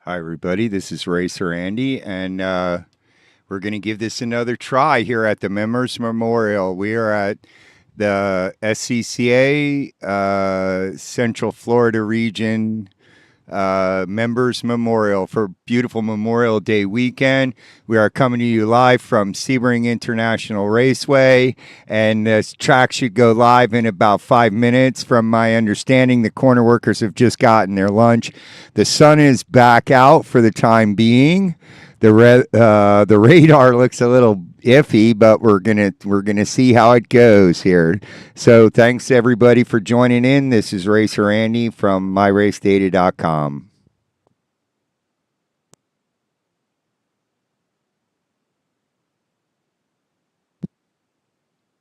Hi, everybody. This is Racer Andy, and we're going to give this another try here at the Members Memorial. We are at the SCCA Central Florida Region Members Memorial for beautiful Memorial Day weekend. We are coming to you live from Sebring International Raceway, and this track should go live in about 5 minutes. From my understanding, the corner workers have just gotten their lunch. The sun is back out for the time being. The radar looks a little iffy, but we're gonna see how it goes here. So thanks everybody for joining in. This is Racer Andy from myracedata.com.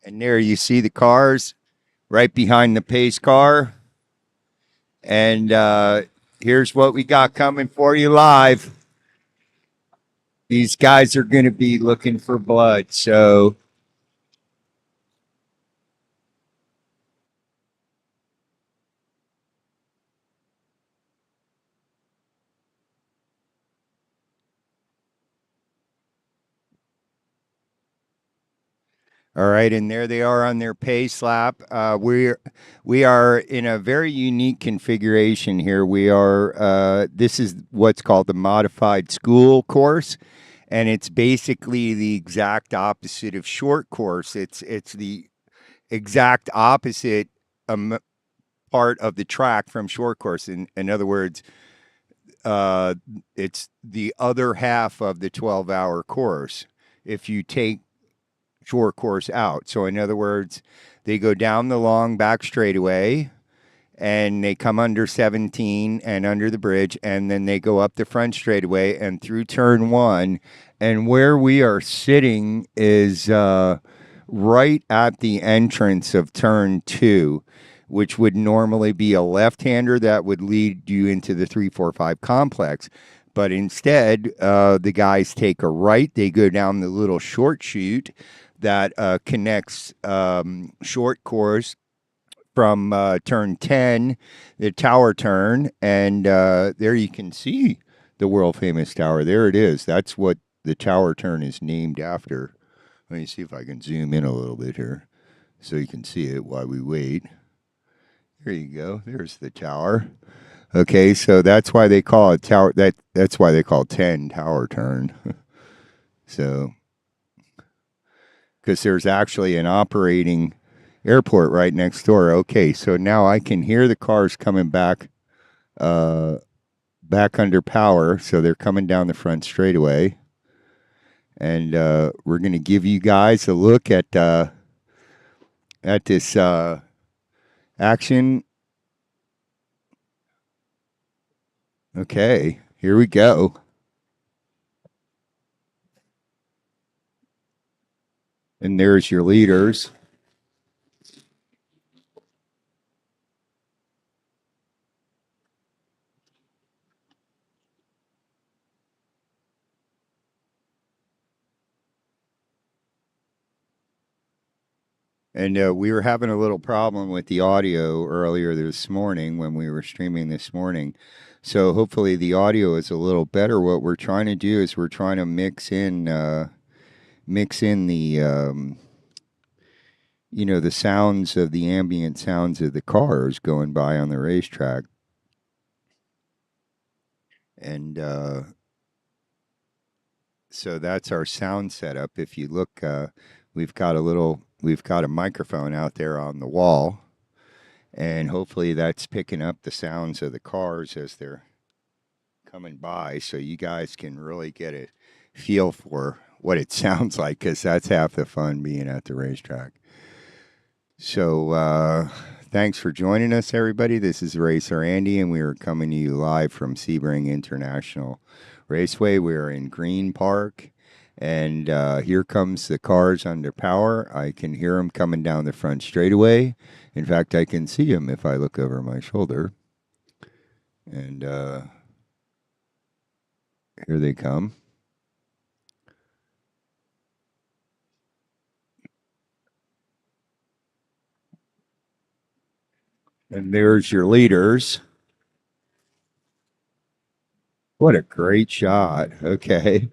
And there you see the cars right behind the pace car. And here's what we got coming for you live. These guys are going to be looking for blood. So all right, and there they are on their pace lap. We are in a very unique configuration here. We are this is what's called the modified school course, and it's basically the exact opposite of short course. It's the exact opposite um, part of the track from short course. In other words, uh, it's the other half of the 12-hour course. If you take short course out. So, in other words, they go down the long back straightaway and they come under 17 and under the bridge, and then they go up the front straightaway and through turn one. And where we are sitting is right at the entrance of turn two, which would normally be a left hander that would lead you into the 345 complex. But instead, the guys take a right. They go down the little short chute that connects short course from turn 10, the tower turn. And there you can see the world famous tower. There it is. That's what the tower turn is named after. Let me see if I can zoom in a little bit here so you can see it while we wait. There you go. There's the tower. Okay, so that's why they call it tower. That's why they call 10 tower turn. So because there's actually an operating airport right next door. Okay, so now I can hear the cars coming uh, back under power. So they're coming down the front straightaway, and we're going to give you guys a look at this action. Okay, here we go. And there's your leaders. And we were having a little problem with the audio earlier this morning when we were streaming this morning. So hopefully the audio is a little better. What we're trying to do is we're trying to mix in the the sounds of the ambient sounds of the cars going by on the racetrack. And so that's our sound setup. If you look, we've got a microphone out there on the wall, and hopefully that's picking up the sounds of the cars as they're coming by, so you guys can really get a feel for what it sounds like, because that's half the fun being at the racetrack. So thanks for joining us, everybody. This is Racer Andy, and we are coming to you live from Sebring International Raceway. We are in Green Park, and here comes the cars under power. I can hear them coming down the front straightaway. In fact, I can see them if I look over my shoulder. And here they come. And there's your leaders. What a great shot. Okay.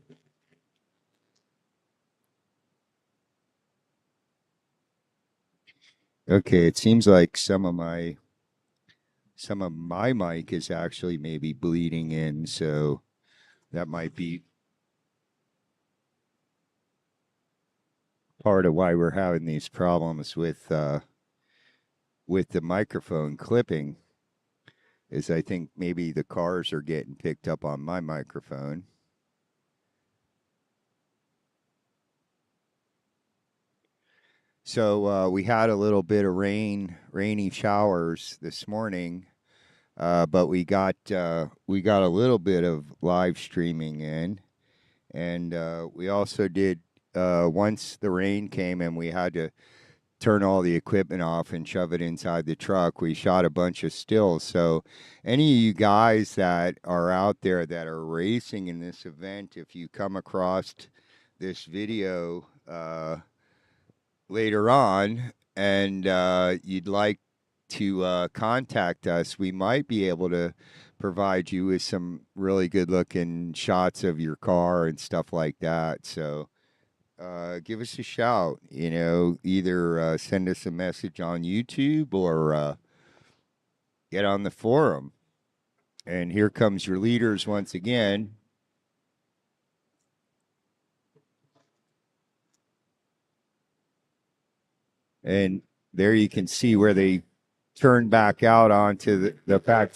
Okay, it seems like some of my mic is actually maybe bleeding in, so that might be part of why we're having these problems with the microphone clipping. Is I think maybe the cars are getting picked up on my microphone. So we had a little bit of rainy showers this morning, but we got a little bit of live streaming in, and we also did once the rain came and we had to turn all the equipment off and shove it inside the truck. We shot a bunch of stills. So, any of you guys that are out there that are racing in this event, if you come across this video later on and you'd like to contact us, we might be able to provide you with some really good looking shots of your car and stuff like that. So, give us a shout. Either send us a message on YouTube or get on the forum. And here comes your leaders once again. And there you can see where they turn back out onto the back.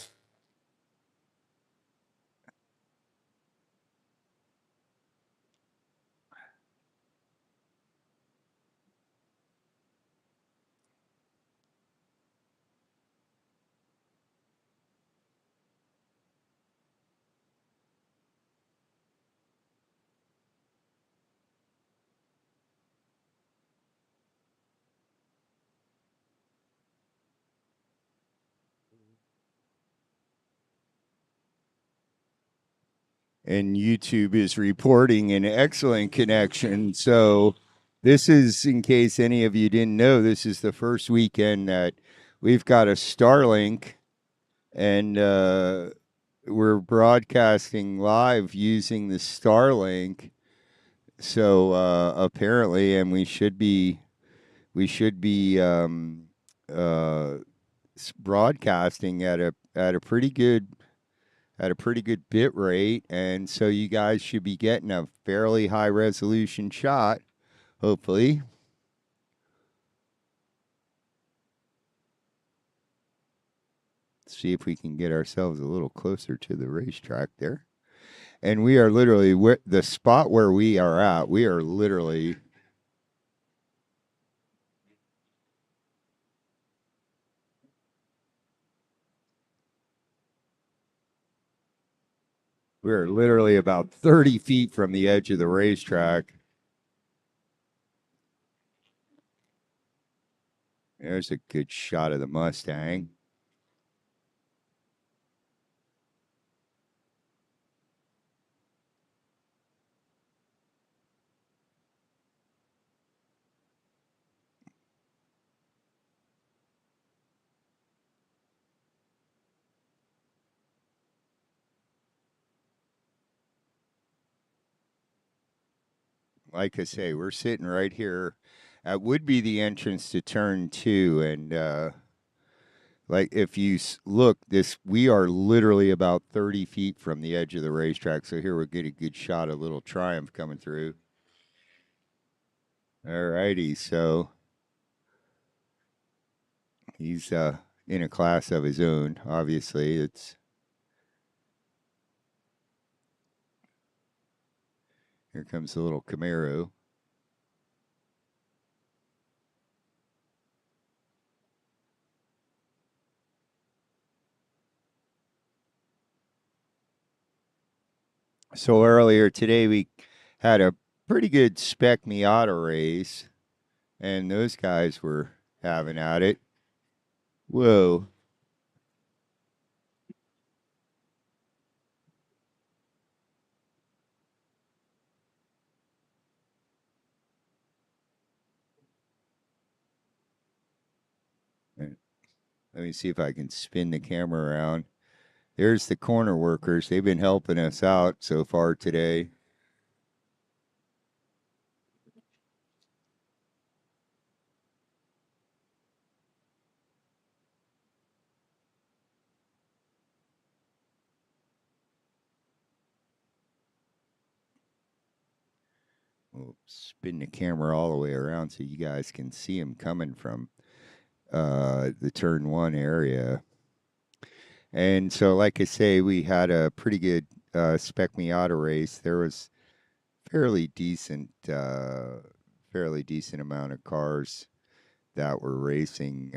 And YouTube is reporting an excellent connection. So, this is, in case any of you didn't know, this is the first weekend that we've got a Starlink, and we're broadcasting live using the Starlink. So apparently, and we should be uh, broadcasting at a pretty good bit rate, and so you guys should be getting a fairly high resolution shot, hopefully. See if we can get ourselves a little closer to the racetrack there. And we are literally the spot where we are at. We are literally we're literally about 30 feet from the edge of the racetrack. There's a good shot of the Mustang. Like I say, we're sitting right here at would be the entrance to turn two, and like if you look, this we are literally about 30 feet from the edge of the racetrack. So here we'll get a good shot of little Triumph coming through. All righty, so he's in a class of his own. Obviously, it's here comes the little Camaro. So earlier today we had a pretty good spec Miata race, and those guys were having at it. Whoa. Let me see if I can spin the camera around. There's the corner workers. They've been helping us out so far today. We'll spin the camera all the way around so you guys can see them coming from the turn one area. And so, like I say, we had a pretty good Spec Miata race. There was fairly decent, fairly decent amount of cars that were racing.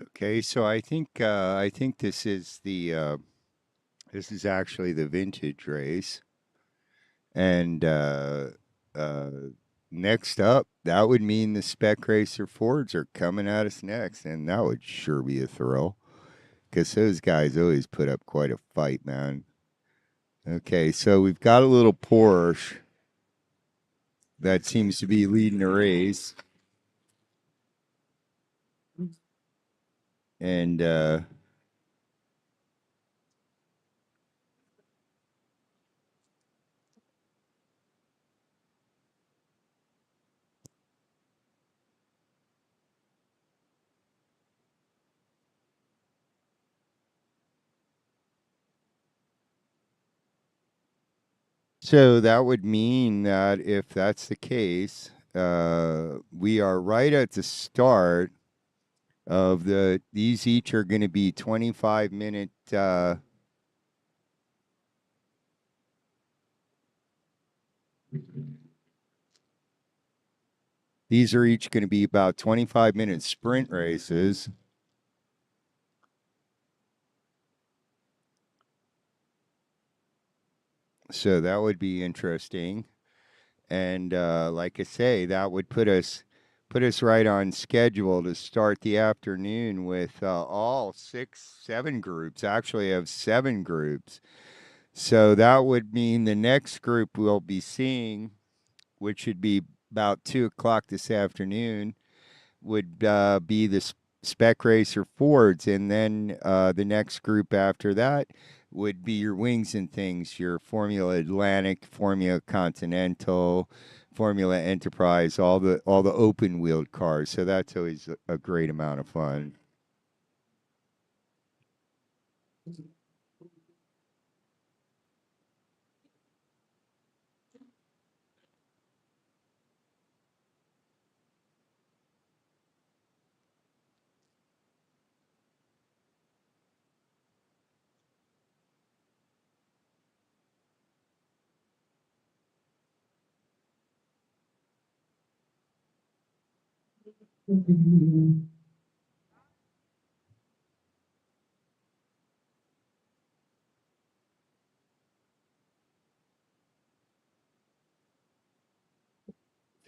Okay, so I think this is actually the vintage race, and uh, next up, that would mean the Spec Racer Fords are coming at us next, and that would sure be a thrill because those guys always put up quite a fight, man. Okay, so we've got a little Porsche that seems to be leading the race, and so that would mean that if that's the case, we are right at the start of these each are going to be 25-minute. These are each going to be about 25-minute sprint races. So that would be interesting. And like I say, that would put us right on schedule to start the afternoon with all six, seven groups. Actually, have seven groups. So that would mean the next group we'll be seeing, which should be about 2 o'clock this afternoon, would be the Spec Racer Fords, and then the next group after that would be your wings and things, your Formula Atlantic, Formula Continental, Formula Enterprise, all the open wheeled cars. So that's always a great amount of fun.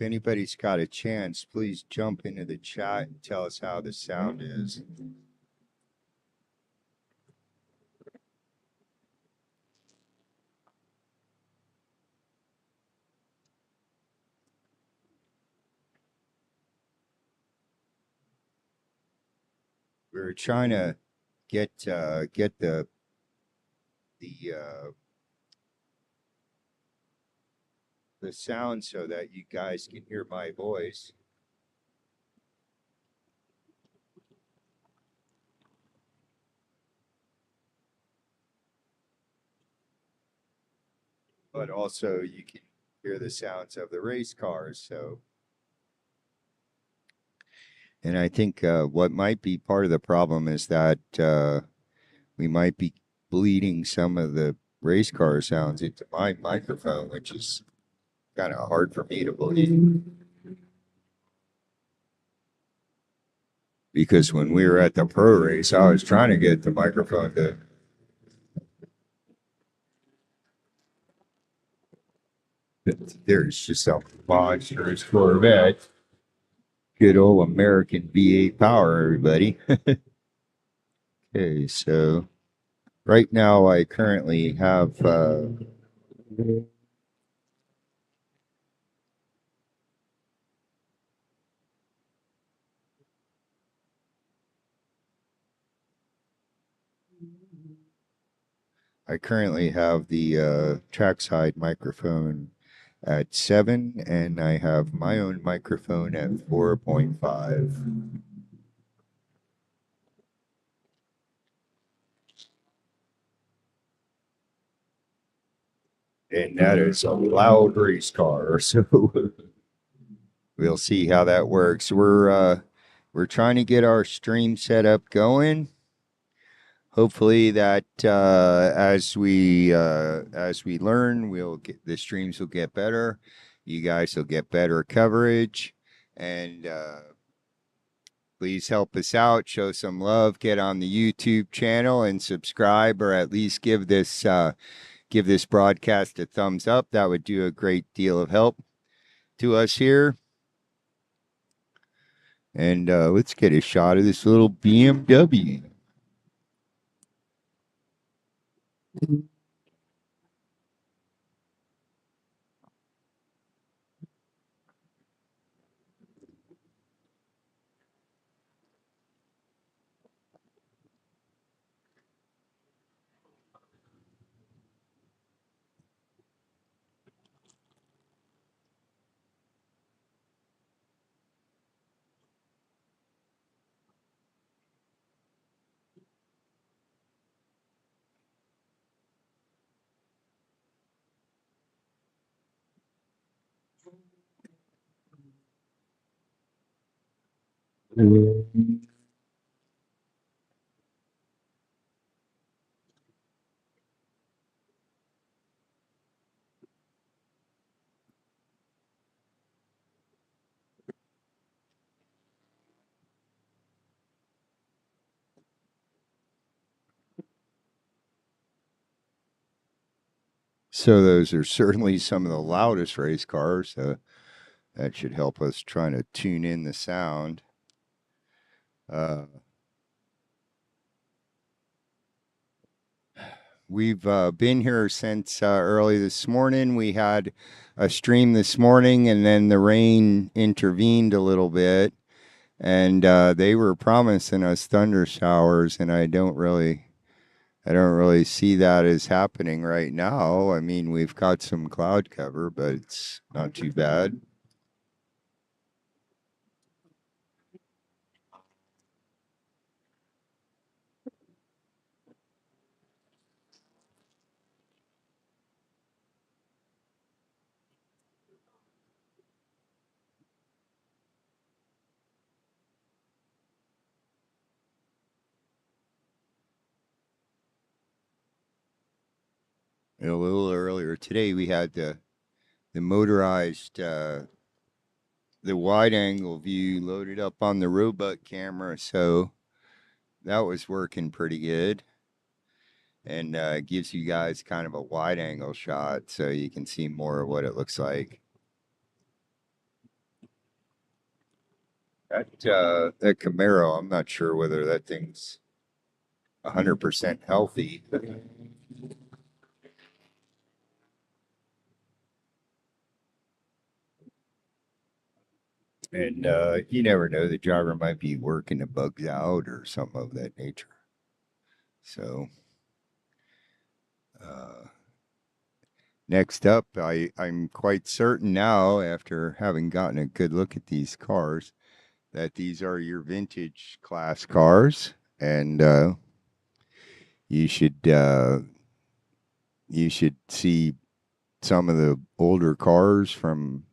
if anybody's got a chance, please jump into the chat and tell us how the sound is. We were trying to get the uh, the sound so that you guys can hear my voice. But also you can hear the sounds of the race cars. So, and I think what might be part of the problem is that we might be bleeding some of the race car sounds into my microphone, which is kind of hard for me to believe. Because when we were at the pro race, I was trying to get the microphone to. There's just a monstrous Corvette. Good old American V8 power, everybody. Okay, so right now I currently have the trackside microphone at 7, and I have my own microphone at 4.5. And that is a loud race car, so we'll see how that works. We're trying to get our stream set up going. Hopefully that as we learn, we'll get the streams will get better. You guys will get better coverage, and please help us out. Show some love. Get on the YouTube channel and subscribe, or at least give this broadcast a thumbs up. That would do a great deal of help to us here. And let's get a shot of this little BMW. So those are certainly some of the loudest race cars. That should help us trying to tune in the sound. We've been here since early this morning. We had a stream this morning, and then the rain intervened a little bit, and they were promising us thunder showers, and I don't really see that as happening right now. I mean, we've got some cloud cover, but it's not too bad. A little earlier today, we had the motorized the wide angle view loaded up on the robot camera, so that was working pretty good, and gives you guys kind of a wide angle shot so you can see more of what it looks like. That Camaro, I'm not sure whether that thing's 100% healthy. And you never know, the driver might be working the bugs out or something of that nature. So, uh, next up, I'm quite certain now, after having gotten a good look at these cars, that these are your vintage class cars. And you should you should see some of the older cars from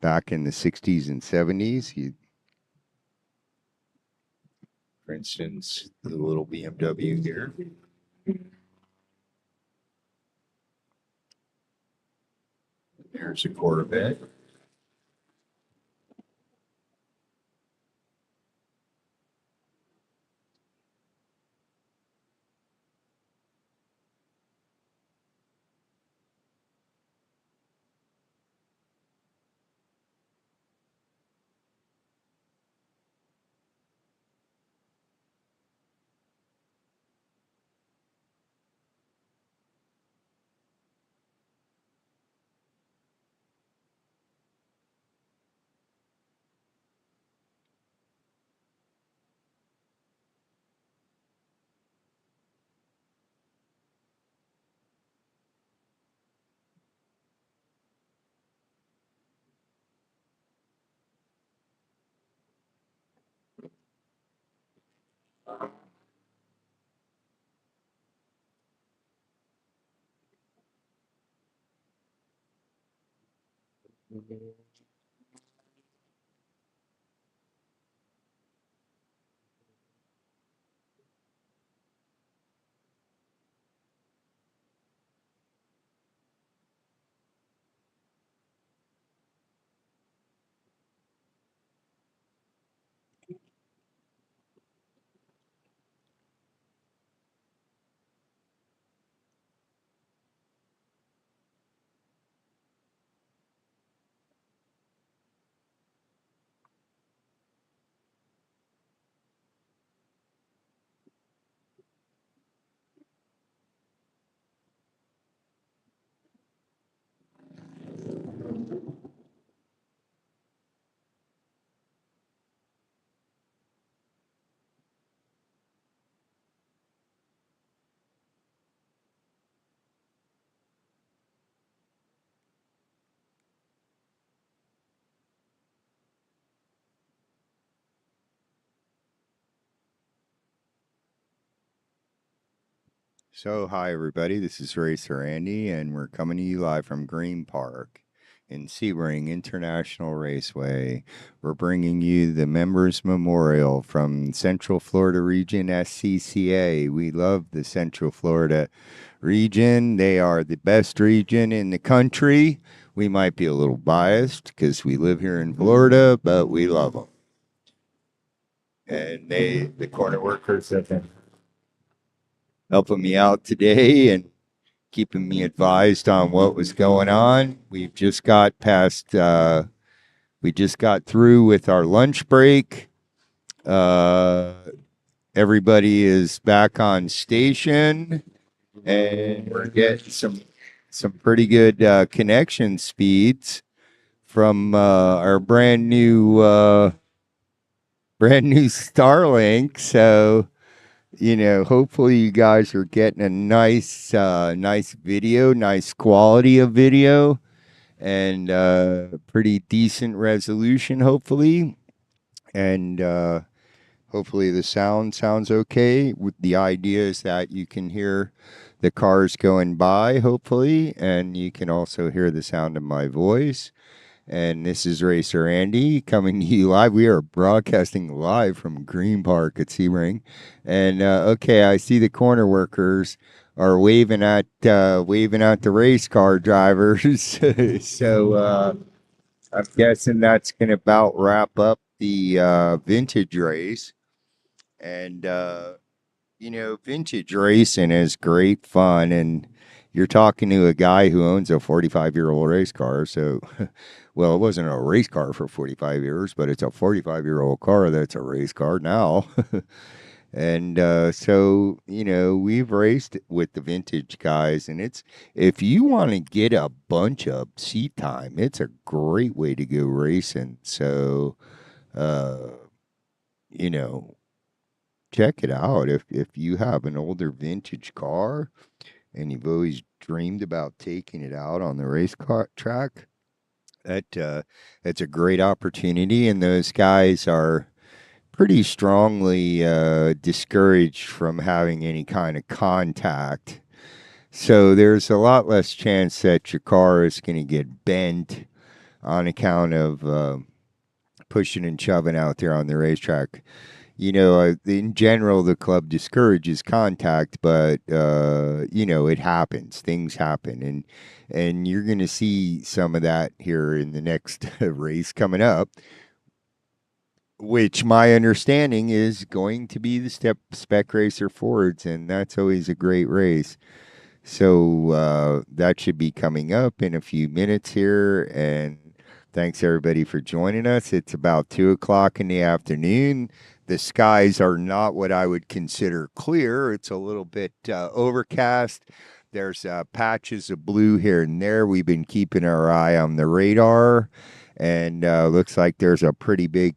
back in the 60s and 70s. For instance, the little BMW here. There's a Corvette. So, hi everybody. This is Racer Andy, and we're coming to you live from Green Park in Sebring International Raceway. We're bringing you the Members Memorial from Central Florida Region SCCA. We love the Central Florida region. They are the best region in the country. We might be a little biased because we live here in Florida, but we love them. And the corner workers, have been helping me out today and keeping me advised on what was going on. We've just got past, we just got through with our lunch break. Uh, Everybody is back on station, and we're getting some pretty good connection speeds from our brand new Starlink. So, hopefully you guys are getting a nice video, nice quality of video, and pretty decent resolution, hopefully. And hopefully the sound sounds okay. The idea is that you can hear the cars going by, hopefully, and you can also hear the sound of my voice. And this is Racer Andy coming to you live. We are broadcasting live from Green Park at Sebring. And okay, I see the corner workers are waving at the race car drivers. So I'm guessing that's going to about wrap up the vintage race. And vintage racing is great fun, and you're talking to a guy who owns a 45-year-old race car. So, well, it wasn't a race car for 45 years, but it's a 45-year-old car that's a race car now. And so, we've raced with the vintage guys, and it's if you want to get a bunch of seat time, it's a great way to go racing. So, uh, you know, check it out if you have an older vintage car and you've always dreamed about taking it out on the race car track. That's a great opportunity, and those guys are pretty strongly discouraged from having any kind of contact. So there's a lot less chance that your car is going to get bent on account of pushing and shoving out there on the racetrack. In general, the club discourages contact, but it happens. Things happen, and you're going to see some of that here in the next race coming up, which my understanding is going to be the Spec Racer Fords, and that's always a great race. So that should be coming up in a few minutes here, and thanks everybody for joining us. It's about 2 o'clock in the afternoon. The skies are not what I would consider clear. It's a little bit overcast. There's patches of blue here and there. We've been keeping our eye on the radar, and looks like there's a pretty big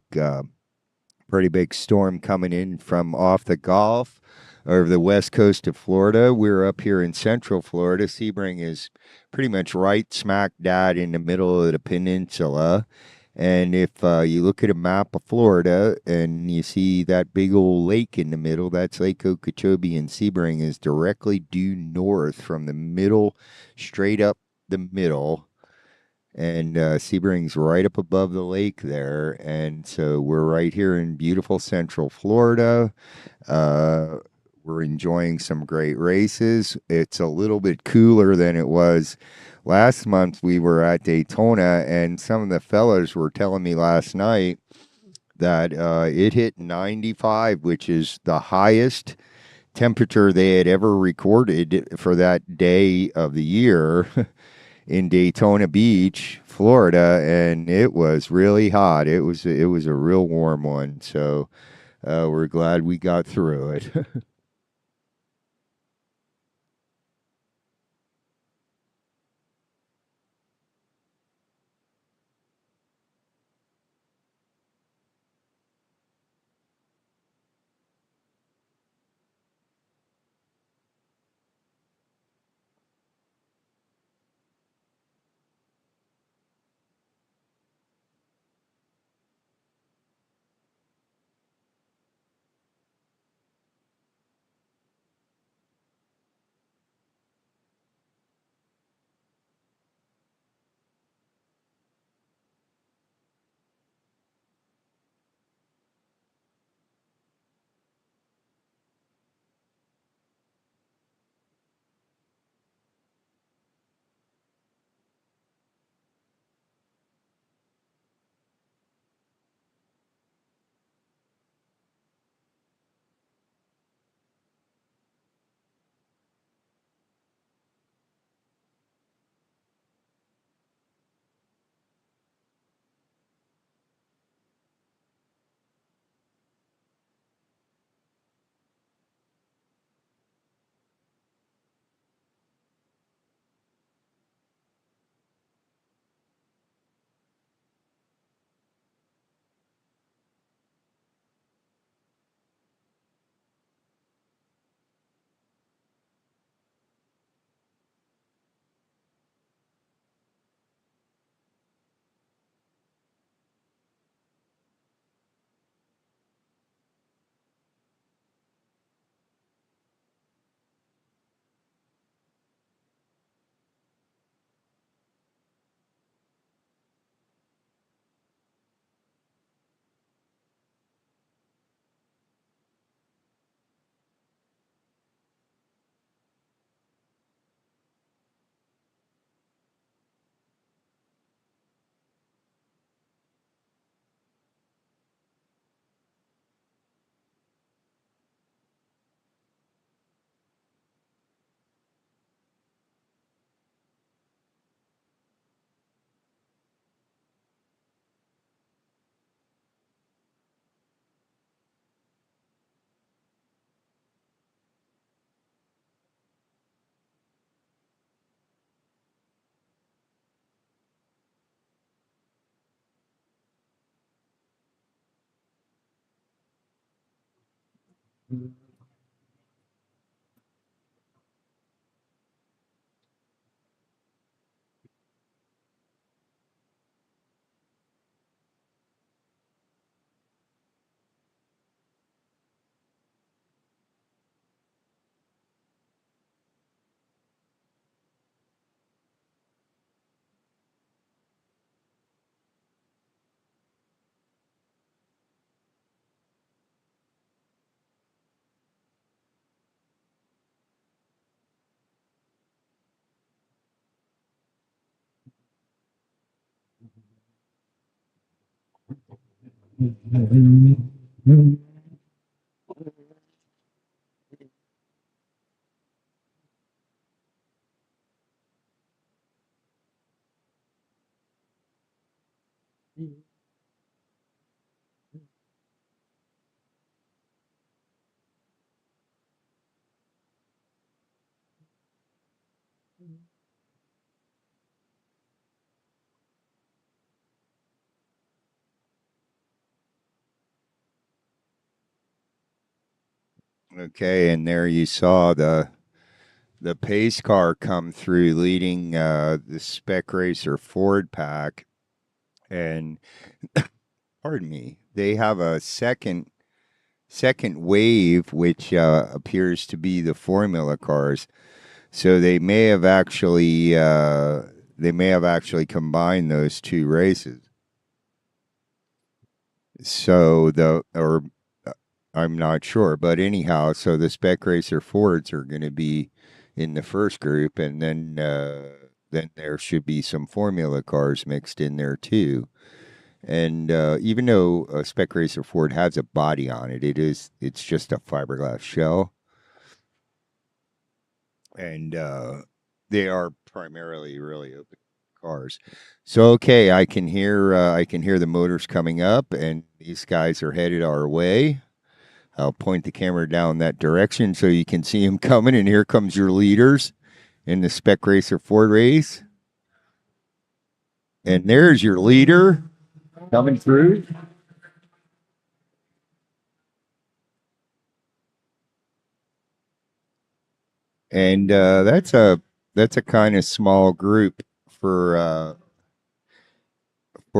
storm coming in from off the Gulf or the west coast of Florida. We're up here in central Florida. Sebring is pretty much right smack dab in the middle of the peninsula. And if you look at a map of Florida and you see that big old lake in the middle, that's Lake Okeechobee, and Sebring is directly due north from the middle, straight up the middle, and Sebring's right up above the lake there, and so we're right here in beautiful Central Florida. Uh, we're enjoying some great races. It's a little bit cooler than it was last month. We were at Daytona, and some of the fellas were telling me last night that it hit 95, which is the highest temperature they had ever recorded for that day of the year in Daytona Beach, Florida, and it was really hot. It was a real warm one. So we're glad we got through it. Okay, and there you saw the pace car come through leading the Spec Racer Ford pack. And pardon me, they have a second wave, which appears to be the Formula cars. So they may have actually combined those two races. So the or I'm not sure, but anyhow, so the Spec Racer Fords are going to be in the first group, and then there should be some Formula cars mixed in there too. And even though a Spec Racer Ford has a body on it, it's just a fiberglass shell, and they are primarily really open cars. So okay, I can hear the motors coming up, and these guys are headed our way. I'll point the camera down that direction so you can see them coming. And here comes your leaders in the Spec Racer Ford race. And there's your leader coming through. And that's a kind of small group for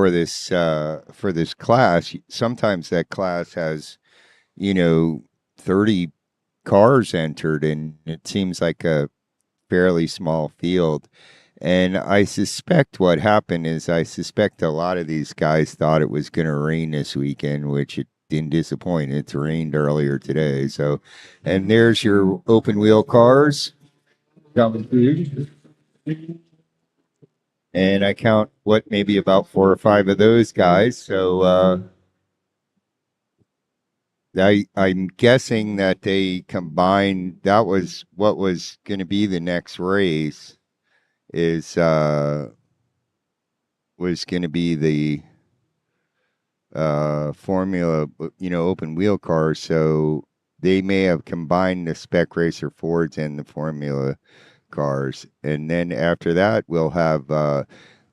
this class. Sometimes that class has 30 cars entered, and it seems like a fairly small field. And I suspect what happened is I suspect a lot of these guys thought it was going to rain this weekend, which it didn't disappoint. It's rained earlier today. So, and there's your open wheel cars coming through. And I count what maybe about four or five of those guys. So I'm guessing that they combined. That was what was going to be the next race. Is was going to be the Formula, open wheel cars. So they may have combined the Spec Racer Fords and the Formula cars. And then after that, we'll have the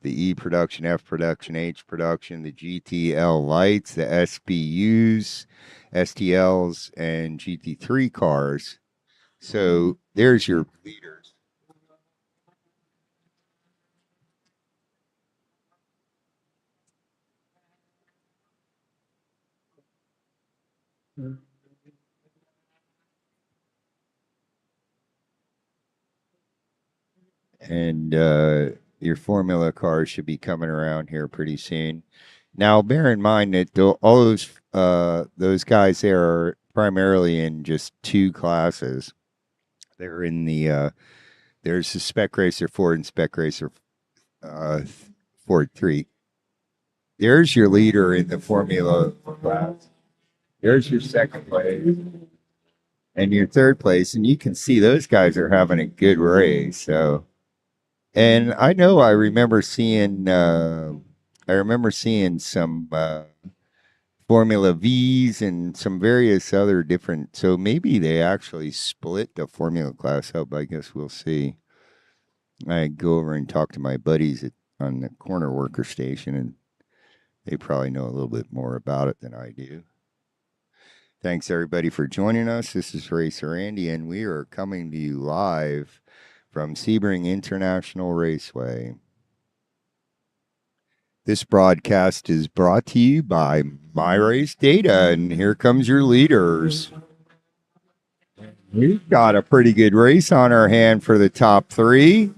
E production, F production, H production, the GTL lights, the SBUs, STLs, and GT3 cars. So there's your leaders. And your Formula cars should be coming around here pretty soon. Now, bear in mind that all those guys there are primarily in just two classes. They're in there's the Spec Racer Ford and Spec Racer uh, Ford 3. There's your leader in the Formula class. There's your second place and your third place, and you can see those guys are having a good race. So, and I remember seeing some Formula V's and some various other different. So maybe they actually split the Formula class up. I guess we'll see. I go over and talk to my buddies on the corner worker station, and they probably know a little bit more about it than I do. Thanks everybody for joining us. This is Racer Andy, and we are coming to you live from Sebring International Raceway. This broadcast is brought to you by My Race Data, and here comes your leaders. We've got a pretty good race on our hand for the top three.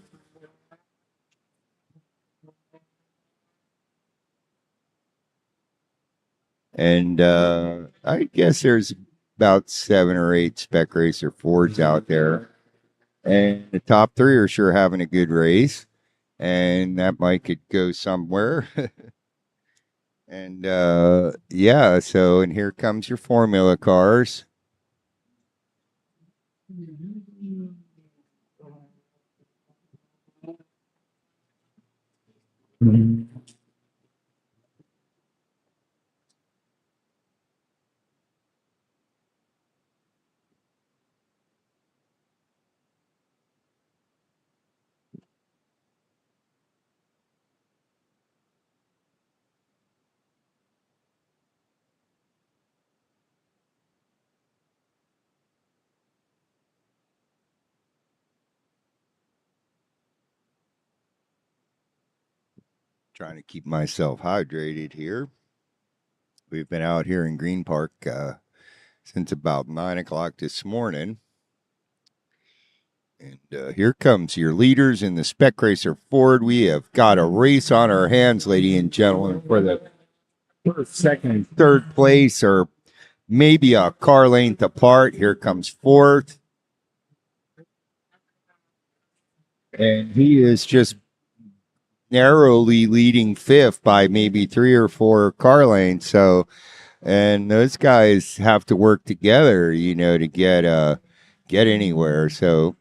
And I guess there's about 7 or 8 Spec Racer Fords out there. And the top three are sure having a good race. And that might could go somewhere. And yeah, so and here comes your formula cars. Trying to keep myself hydrated here. We've been out here in Green Park since about 9 o'clock this morning. And here comes your leaders in the Spec Racer Ford. We have got a race on our hands, ladies and gentlemen, for the first, second, and third place, or maybe a car length apart. Here comes fourth. And he is just narrowly leading fifth by maybe 3 or 4 car lengths. So, and those guys have to work together, to get anywhere. So,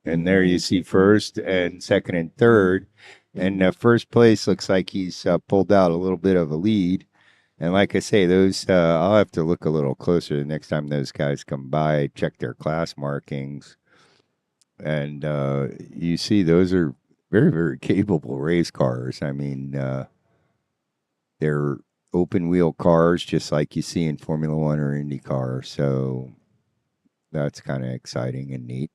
and there you see first and second and third. And first place looks like he's pulled out a little bit of a lead. And like I say, those I'll have to look a little closer the next time those guys come by, check their class markings. And you see those are very, very capable race cars. I mean, they're open wheel cars just like you see in Formula One or IndyCar. So that's kind of exciting and neat.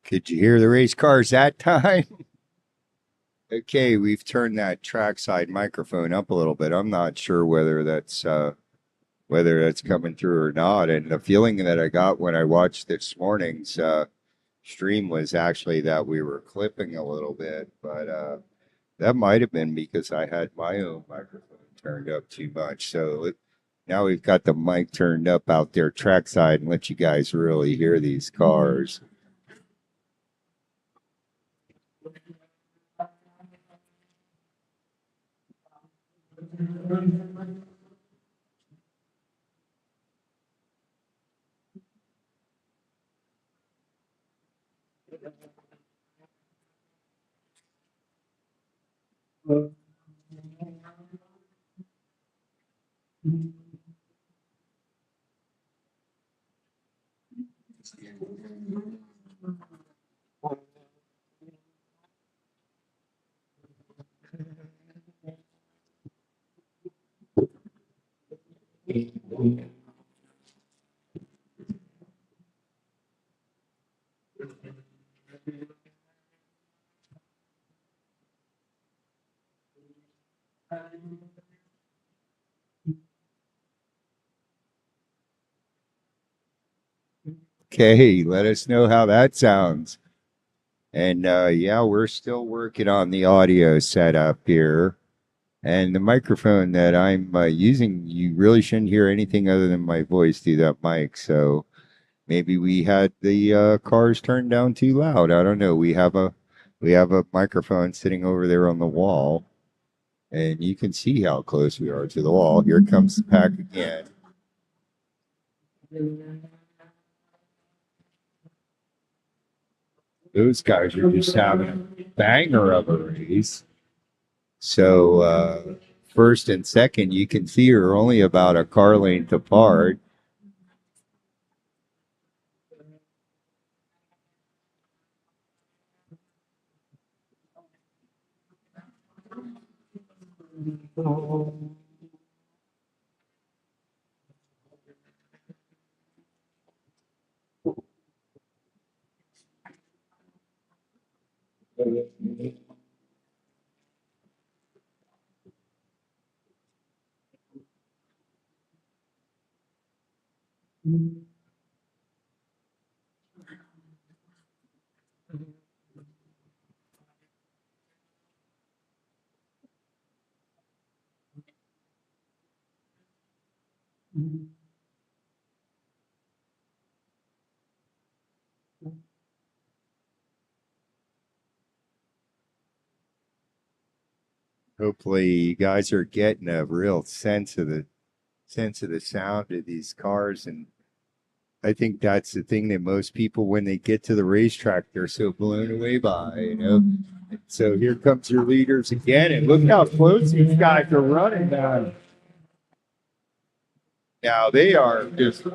Could you hear the race cars that time? Okay, we've turned that trackside microphone up a little bit. I'm not sure whether that's coming through or not. And the feeling that I got when I watched this morning's stream was actually that we were clipping a little bit, but that might have been because I had my own microphone turned up too much. So now we've got the mic turned up out there trackside and let you guys really hear these cars. Okay, let us know how that sounds. And yeah, we're still working on the audio setup here. And the microphone that I'm using, you really shouldn't hear anything other than my voice through that mic. So maybe we had the cars turned down too loud. I don't know. We have a microphone sitting over there on the wall, and you can see how close we are to the wall. Here comes the pack again. Those guys are just having a banger of a race. So first and second, you can see are only about a car length apart. Hopefully, you guys are getting a real sense of the sound of these cars, and I think that's the thing that most people, when they get to the racetrack, they're so blown away by. So here comes your leaders again, and look how close these guys are running now. Now they are just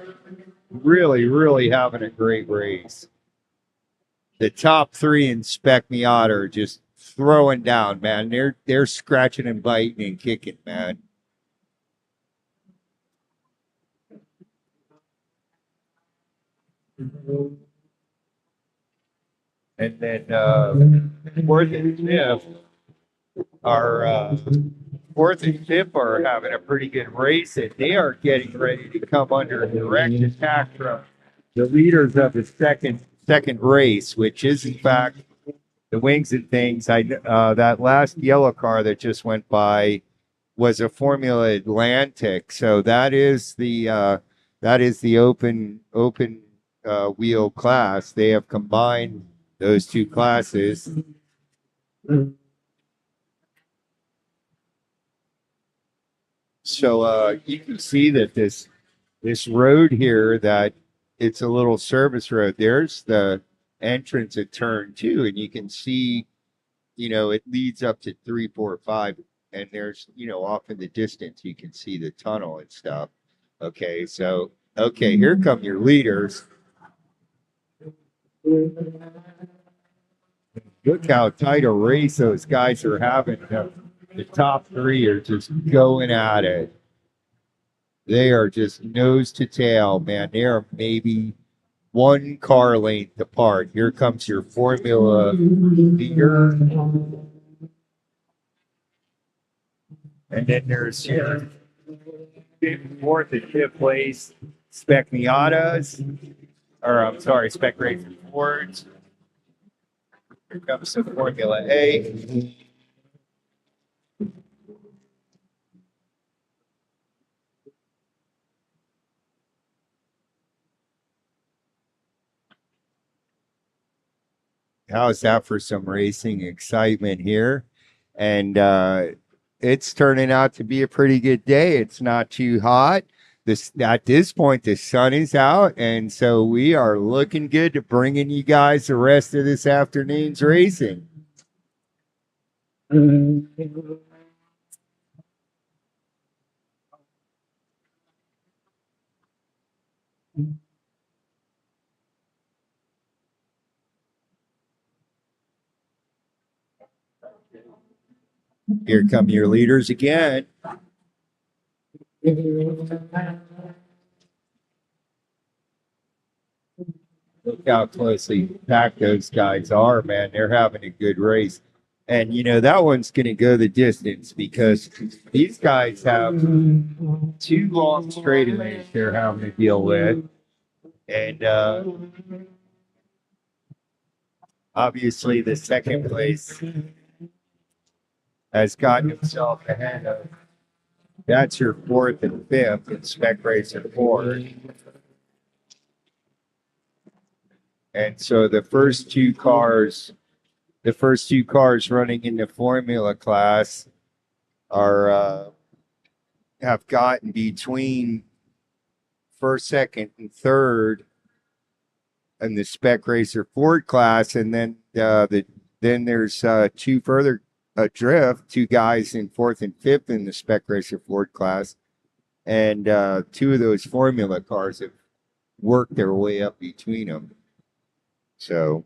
really, really having a great race. The top three in Spec Miata are just throwing down, man. They're scratching and biting and kicking, man. And then fourth and fifth are fourth and fifth are having a pretty good race, and they are getting ready to come under direct attack from the leaders of the second race, which is in fact the Wings and Things. That last yellow car that just went by was a Formula Atlantic, so that is the open wheel class. They have combined those two classes. So you can see that this road here, that it's a little service road. There's the entrance at turn two, and you can see, it leads up to 345, and there's, off in the distance, you can see the tunnel and stuff. Okay, so okay, here come your leaders. Look how tight a race those guys are having. The top three are just going at it. They are just nose to tail, man. They are maybe one car length apart. Here comes your Formula leader. And then there's your fourth and fifth place Spec Miatas, or I'm sorry, Spec Racer Fords. Here comes the Formula A. How's that for some racing excitement here? And it's turning out to be a pretty good day. It's not too hot. At this point, the sun is out, and so we are looking good to bringing you guys the rest of this afternoon's racing. Here come your leaders again. Look how closely packed those guys are, man. They're having a good race. And, that one's going to go the distance because these guys have two long straightaways they're having to deal with. And obviously, the second place has gotten himself ahead of. That's your fourth and fifth in Spec Racer Ford. And so the first two cars running in the Formula class are have gotten between first, second, and third in the Spec Racer Ford class, and then then there's two further adrift, two guys in fourth and fifth in the Spec Racer Ford class, and two of those Formula cars have worked their way up between them. So.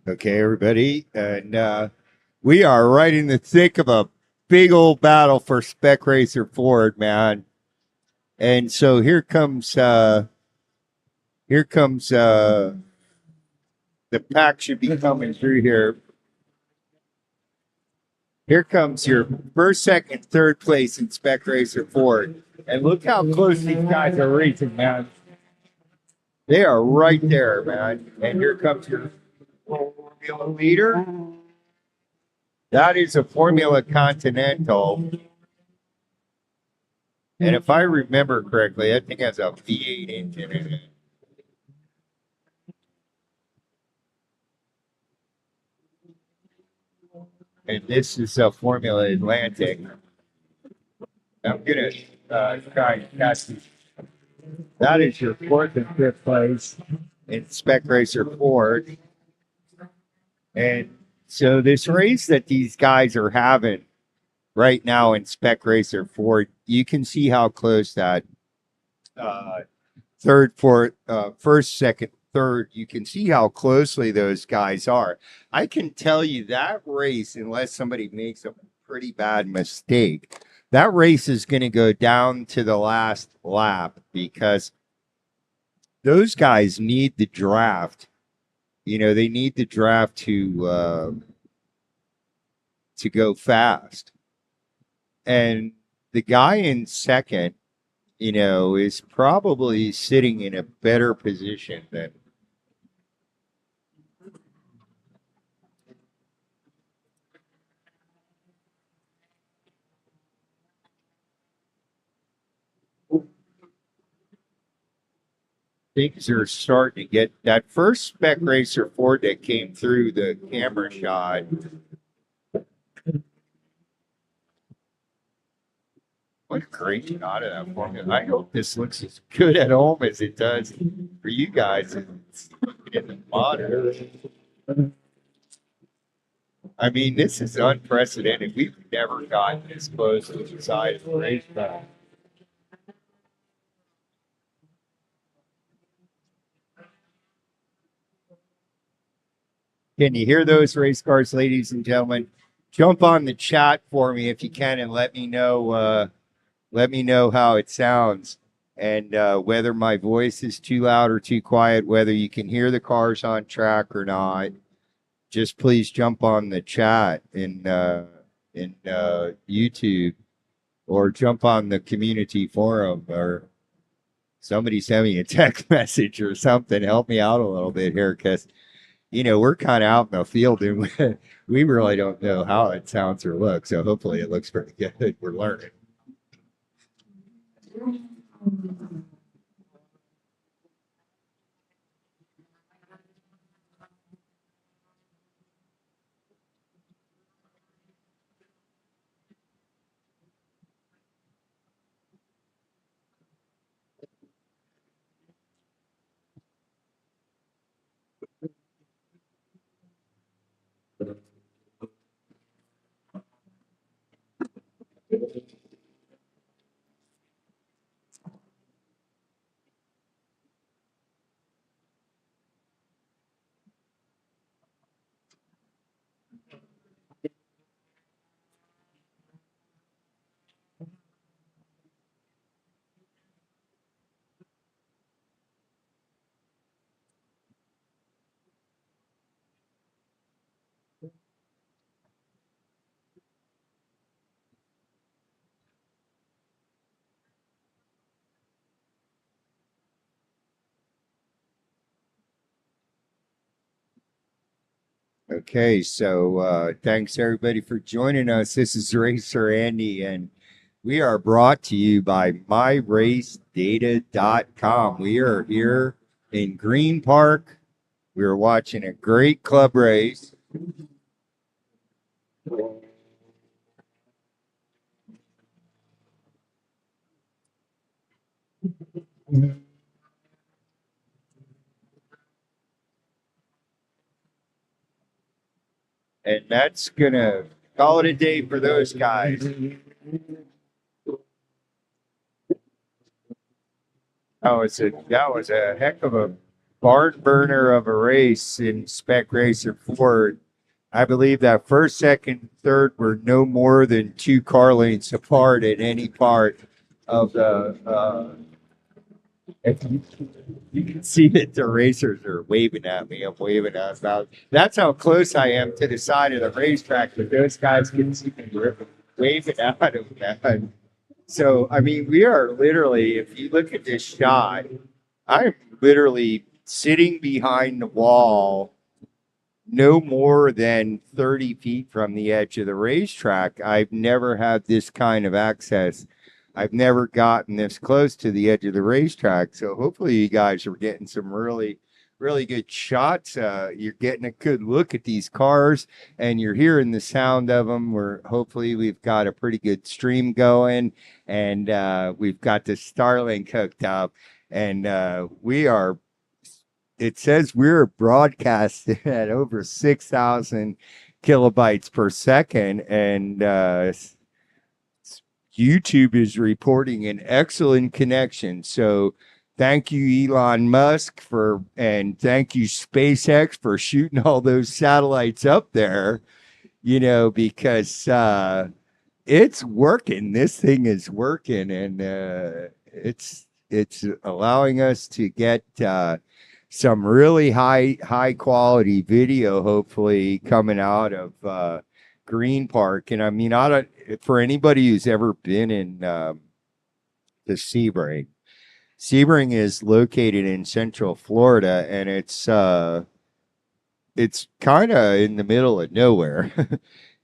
Okay, everybody, and we are right in the thick of a big old battle for Spec Racer Ford, man. And so here comes the pack should be coming through here. Here comes your first, second, third place in Spec Racer Ford. And look how close these guys are racing, man. They are right there, man. And here comes your Formula leader. That is a Formula Continental. And if I remember correctly, that thing has a V8 engine in it. And this is a Formula Atlantic. I'm going to try and catch these. That is your fourth and fifth place in Spec Racer Ford. And so this race that these guys are having right now in Spec Racer Ford, you can see how close that third, fourth, first, second, third, you can see how closely those guys are. I can tell you that race, unless somebody makes a pretty bad mistake, that race is going to go down to the last lap because those guys need the draft. They need the draft to go fast. And the guy in second, is probably sitting in a better position than things are starting to get. That first Spec Racer Ford that came through the camera shot. What a great shot of that Formula. I hope this looks as good at home as it does for you guys in the monitor. I mean, this is unprecedented. We've never gotten this close to the side of the racetrack. Can you hear those race cars, ladies and gentlemen? jump on the chat for me if you can, and let me know how it sounds, and whether my voice is too loud or too quiet, whether you can hear the cars on track or not. Just please jump on the chat in YouTube, or jump on the community forum, or somebody send me a text message or something. Help me out a little bit here, because we're kind of out in the field, and we really don't know how it sounds or looks. So hopefully it looks pretty good. We're learning. Okay, so thanks everybody for joining us. This is Racer Andy, and we are brought to you by myracedata.com. We are here in Green Park. We are watching a great club race. And that's going to call it a day for those guys. That was a heck of a barn burner of a race in Spec Racer Ford. I believe that first, second, third were no more than 2 car lengths apart at any part of the. If you can see that the racers are waving at me. I'm waving at them. That's how close I am to the side of the racetrack, but those guys can see me waving at them. Man. So, I mean, we are literally, if you look at this shot, I'm literally sitting behind the wall no more than 30 feet from the edge of the racetrack. I've never had this kind of access. I've never gotten this close to the edge of the racetrack. So hopefully you guys are getting some really, really good shots. You're getting a good look at these cars, and you're hearing the sound of them. Hopefully we've got a pretty good stream going, and we've got the Starlink hooked up, and we are. It says we're broadcasting at over 6,000 kilobytes per second, and YouTube is reporting an excellent connection. So thank you, Elon Musk, and thank you, SpaceX, for shooting all those satellites up there, because it's working. This thing is working, and it's allowing us to get some really high quality video, hopefully coming out of Green Park. And I mean, I don't for anybody who's ever been in the Sebring. Sebring is located in Central Florida, and it's kind of in the middle of nowhere,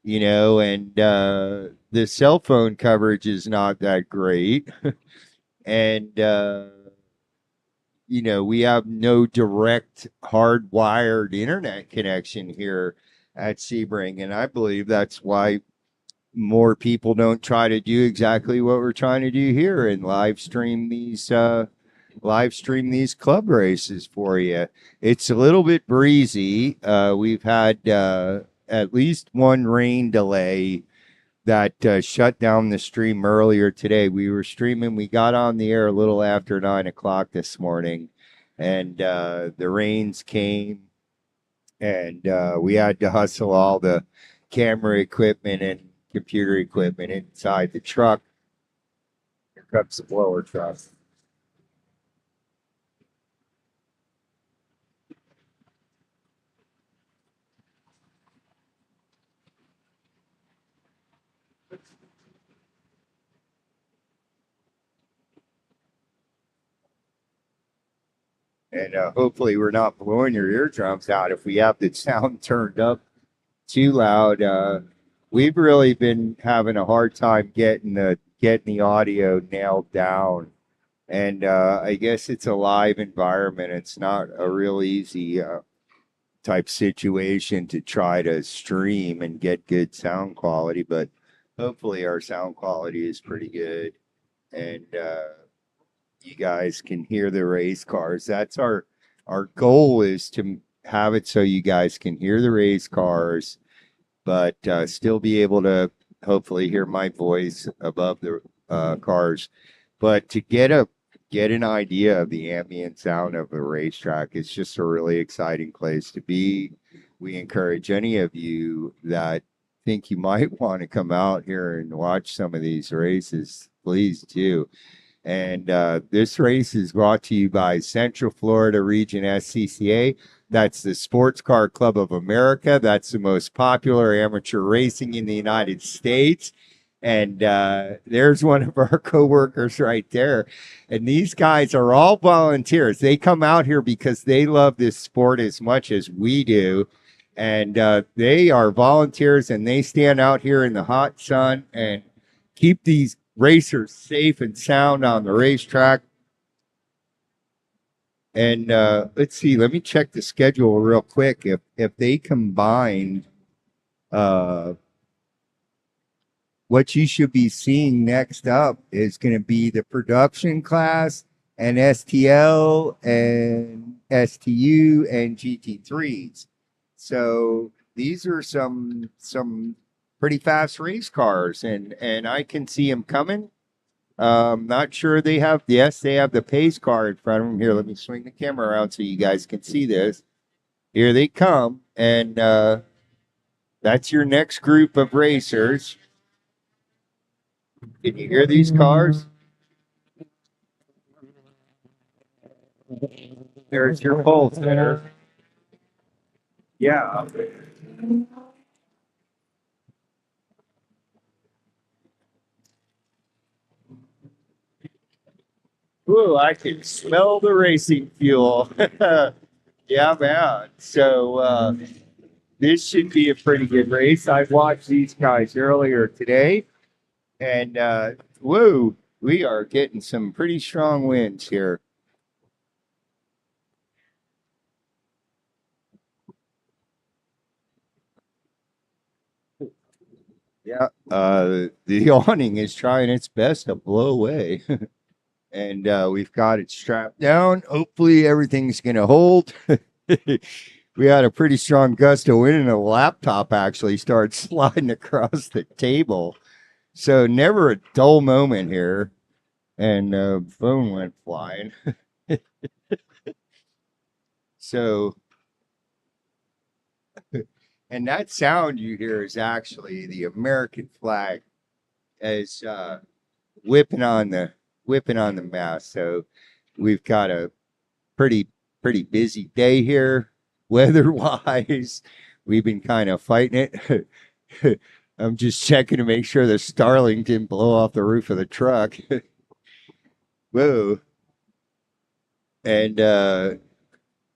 and the cell phone coverage is not that great, and we have no direct hardwired internet connection here at Sebring, and I believe that's why more people don't try to do exactly what we're trying to do here and live stream these club races for you. It's a little bit breezy. We've had at least one rain delay that shut down the stream earlier today. We were streaming. We got on the air a little after 9 o'clock this morning, and the rains came, and we had to hustle all the camera equipment and computer equipment inside the truck. Here comes the blower truck. And hopefully, we're not blowing your eardrums out if we have the sound turned up too loud. We've really been having a hard time getting the audio nailed down, and I guess it's a live environment. It's not a real easy type situation to try to stream and get good sound quality, but hopefully our sound quality is pretty good, and you guys can hear the race cars. That's our goal is to have it so you guys can hear the race cars, but still be able to hopefully hear my voice above the cars. But to get an idea of the ambient sound of a racetrack, it's just a really exciting place to be. We encourage any of you that think you might want to come out here and watch some of these races, please do. And this race is brought to you by Central Florida Region SCCA. That's the Sports Car Club of America. That's the most popular amateur racing in the United States. And there's one of our coworkers right there. And these guys are all volunteers. They come out here because they love this sport as much as we do. And they are volunteers and they stand out here in the hot sun and keep these racers safe and sound on the racetrack. And let's see, let me check the schedule real quick. If they combined uh, what you should be seeing next up is going to be the production class and STL and STU and GT3s. So these are some pretty fast race cars, and I can see them coming. Not sure they have. Yes, they have the pace car in front of them. Here, let me swing the camera around so you guys can see this. Here they come, and that's your next group of racers. Can you hear these cars? There's your pole sitter. Yeah. Ooh, I can smell the racing fuel. Yeah, man. So this should be a pretty good race. I watched these guys earlier today, and whoa, we are getting some pretty strong winds here. Yeah, the awning is trying its best to blow away, and we've got it strapped down. Hopefully, everything's going to hold. We had a pretty strong gust of wind, and a laptop actually started sliding across the table. So, never a dull moment here. And phone went flying. So, and that sound you hear is actually the American flag as whipping on the mast. So we've got a pretty busy day here, weather wise. We've been kind of fighting it. I'm just checking to make sure the Starling didn't blow off the roof of the truck. Whoa! And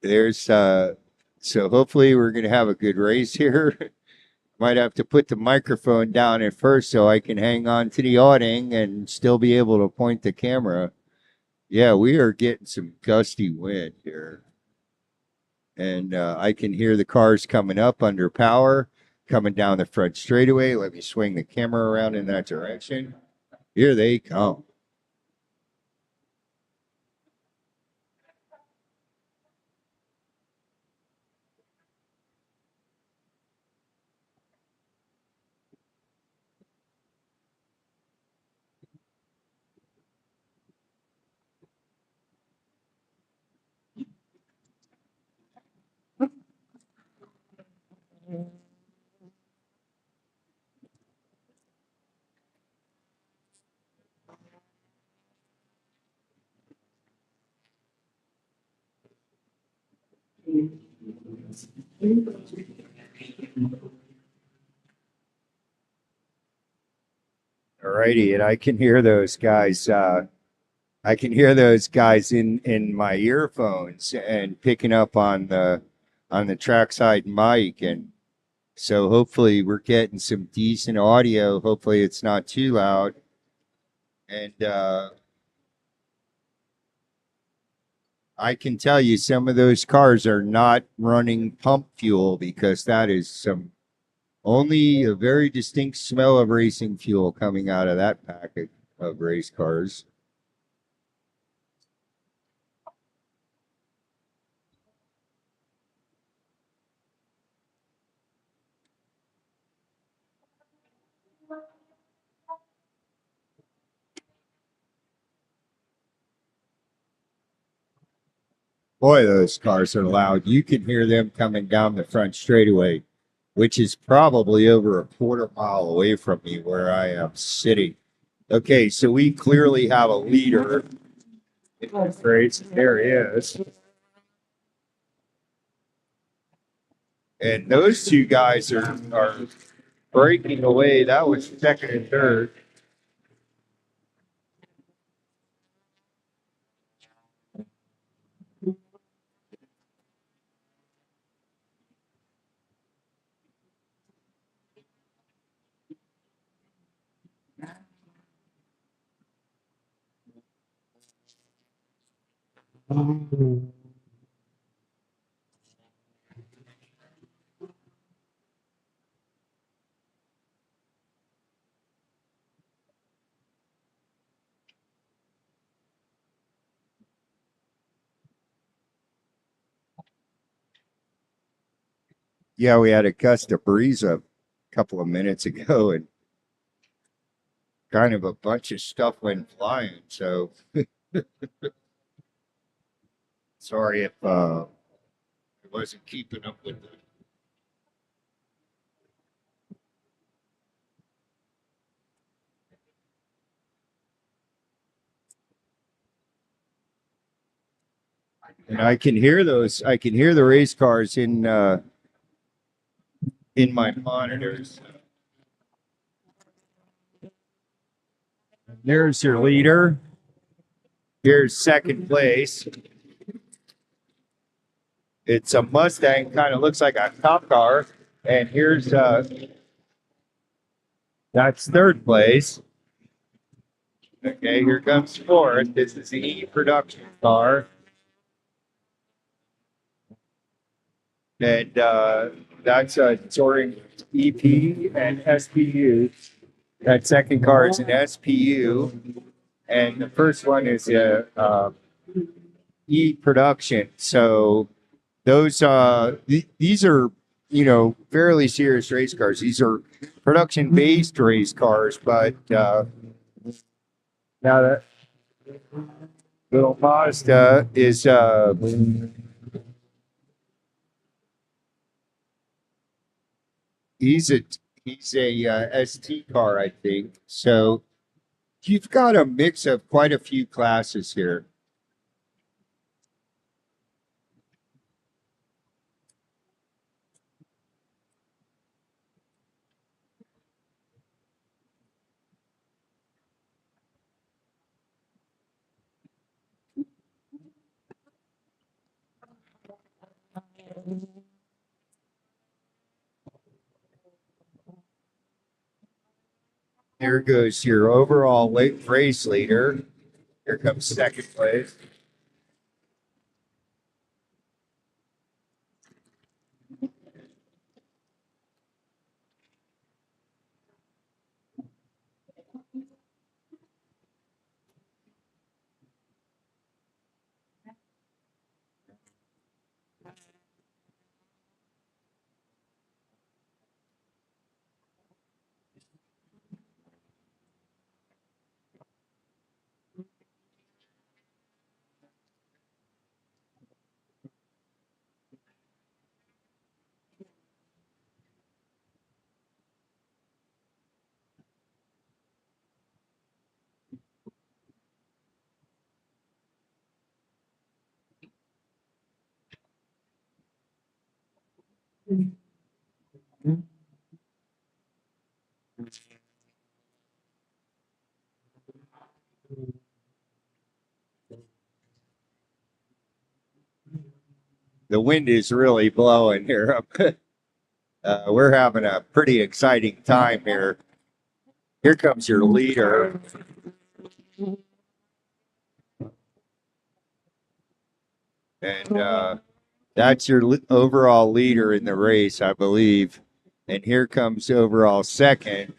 there's so hopefully we're gonna have a good race here. Might have to put the microphone down at first so I can hang on to the awning and still be able to point the camera. Yeah, we are getting some gusty wind here. And I can hear the cars coming up under power, coming down the front straightaway. Let me swing the camera around in that direction. Here they come. All righty, and I can hear those guys. I can hear those guys in my earphones and picking up on the trackside mic, and so hopefully we're getting some decent audio. Hopefully it's not too loud, and I can tell you some of those cars are not running pump fuel because that is some only a very distinct smell of racing fuel coming out of that packet of race cars. Boy, those cars are loud. You can hear them coming down the front straightaway, which is probably over a quarter mile away from me where I am sitting. Okay, so we clearly have a leader in this race. There he is. And those two guys are breaking away. That was second and third. Yeah, we had a gust of breeze a couple of minutes ago, and kind of a bunch of stuff went flying. So sorry if I wasn't keeping up with it. And I can hear those. I can hear the race cars in my monitors. There's your leader. Here's second place. It's a Mustang, kind of looks like a cop car. And here's that's third place. Okay, here comes fourth. This is the E production car. And that's a touring EP and SPU. That second car is an SPU, and the first one is a E production. So those these are fairly serious race cars. These are production based race cars, but now that little Mazda is he's a he's a ST car, I think. So you've got a mix of quite a few classes here. Here goes your overall race leader. Here comes second place. The wind is really blowing here. We're having a pretty exciting time here. Here comes your leader, and that's your overall leader in the race, I believe. And here comes overall second,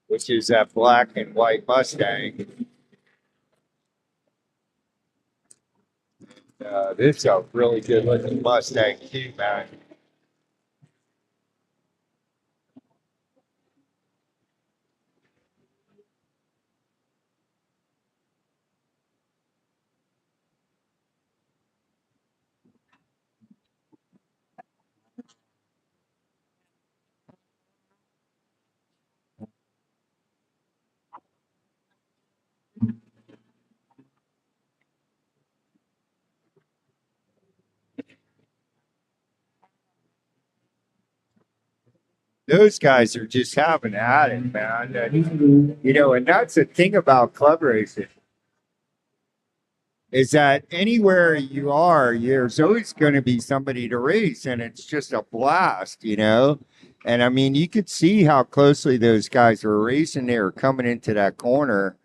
which is that black and white Mustang. This is a really good looking Mustang too, man. Those guys are just having at it, man. And, and that's the thing about club racing is that anywhere you are, there's always going to be somebody to race, and it's just a blast. And I mean, you could see how closely those guys were racing. They were coming into that corner,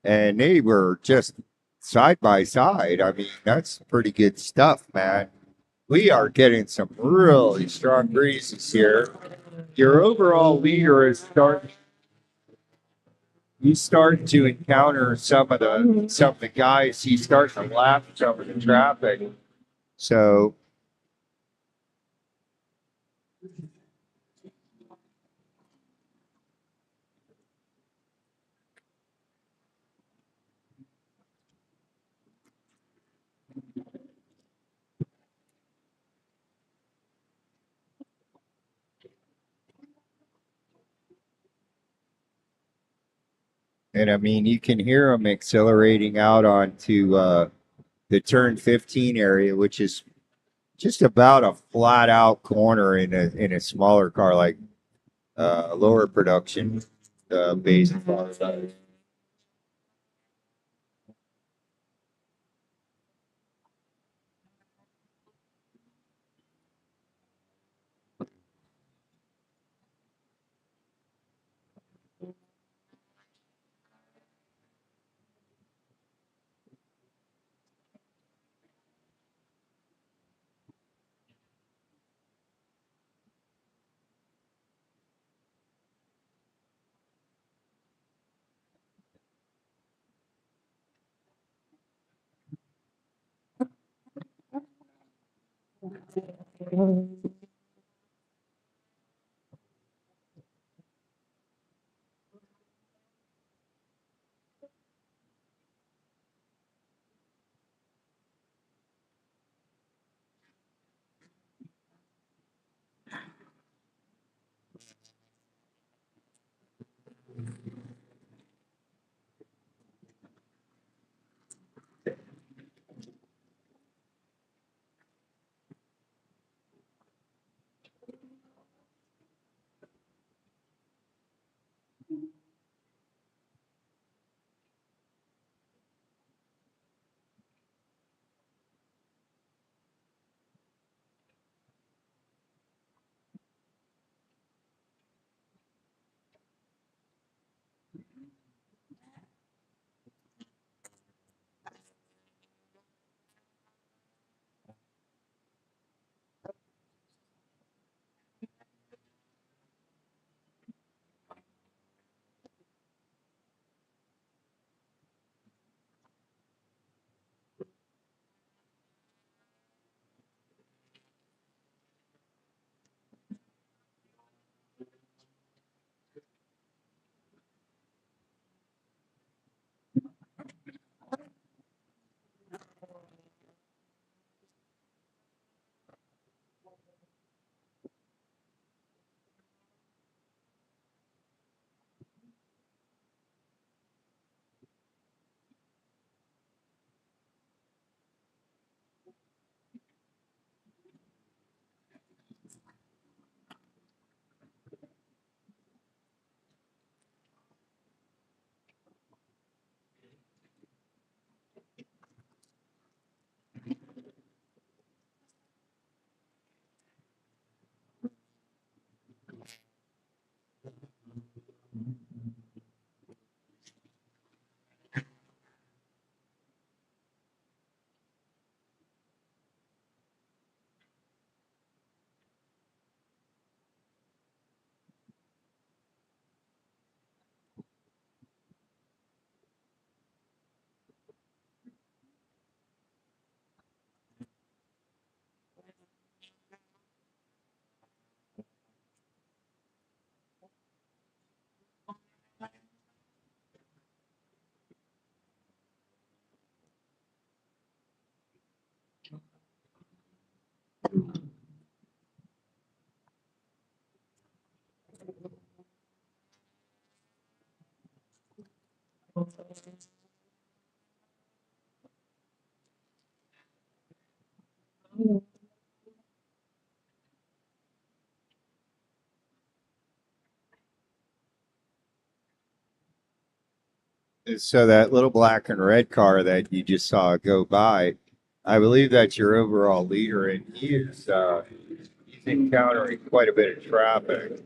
and they were just side by side. I mean, that's pretty good stuff, man. We are getting some really strong breezes here. Your overall leader is starting. You start to encounter some of the guys. He starts to lap some of the traffic. So, and I mean, you can hear him accelerating out onto the turn 15 area, which is just about a flat out corner in a smaller car like lower production base car. So that little black and red car that you just saw go by, I believe that's your overall leader, and he's encountering quite a bit of traffic.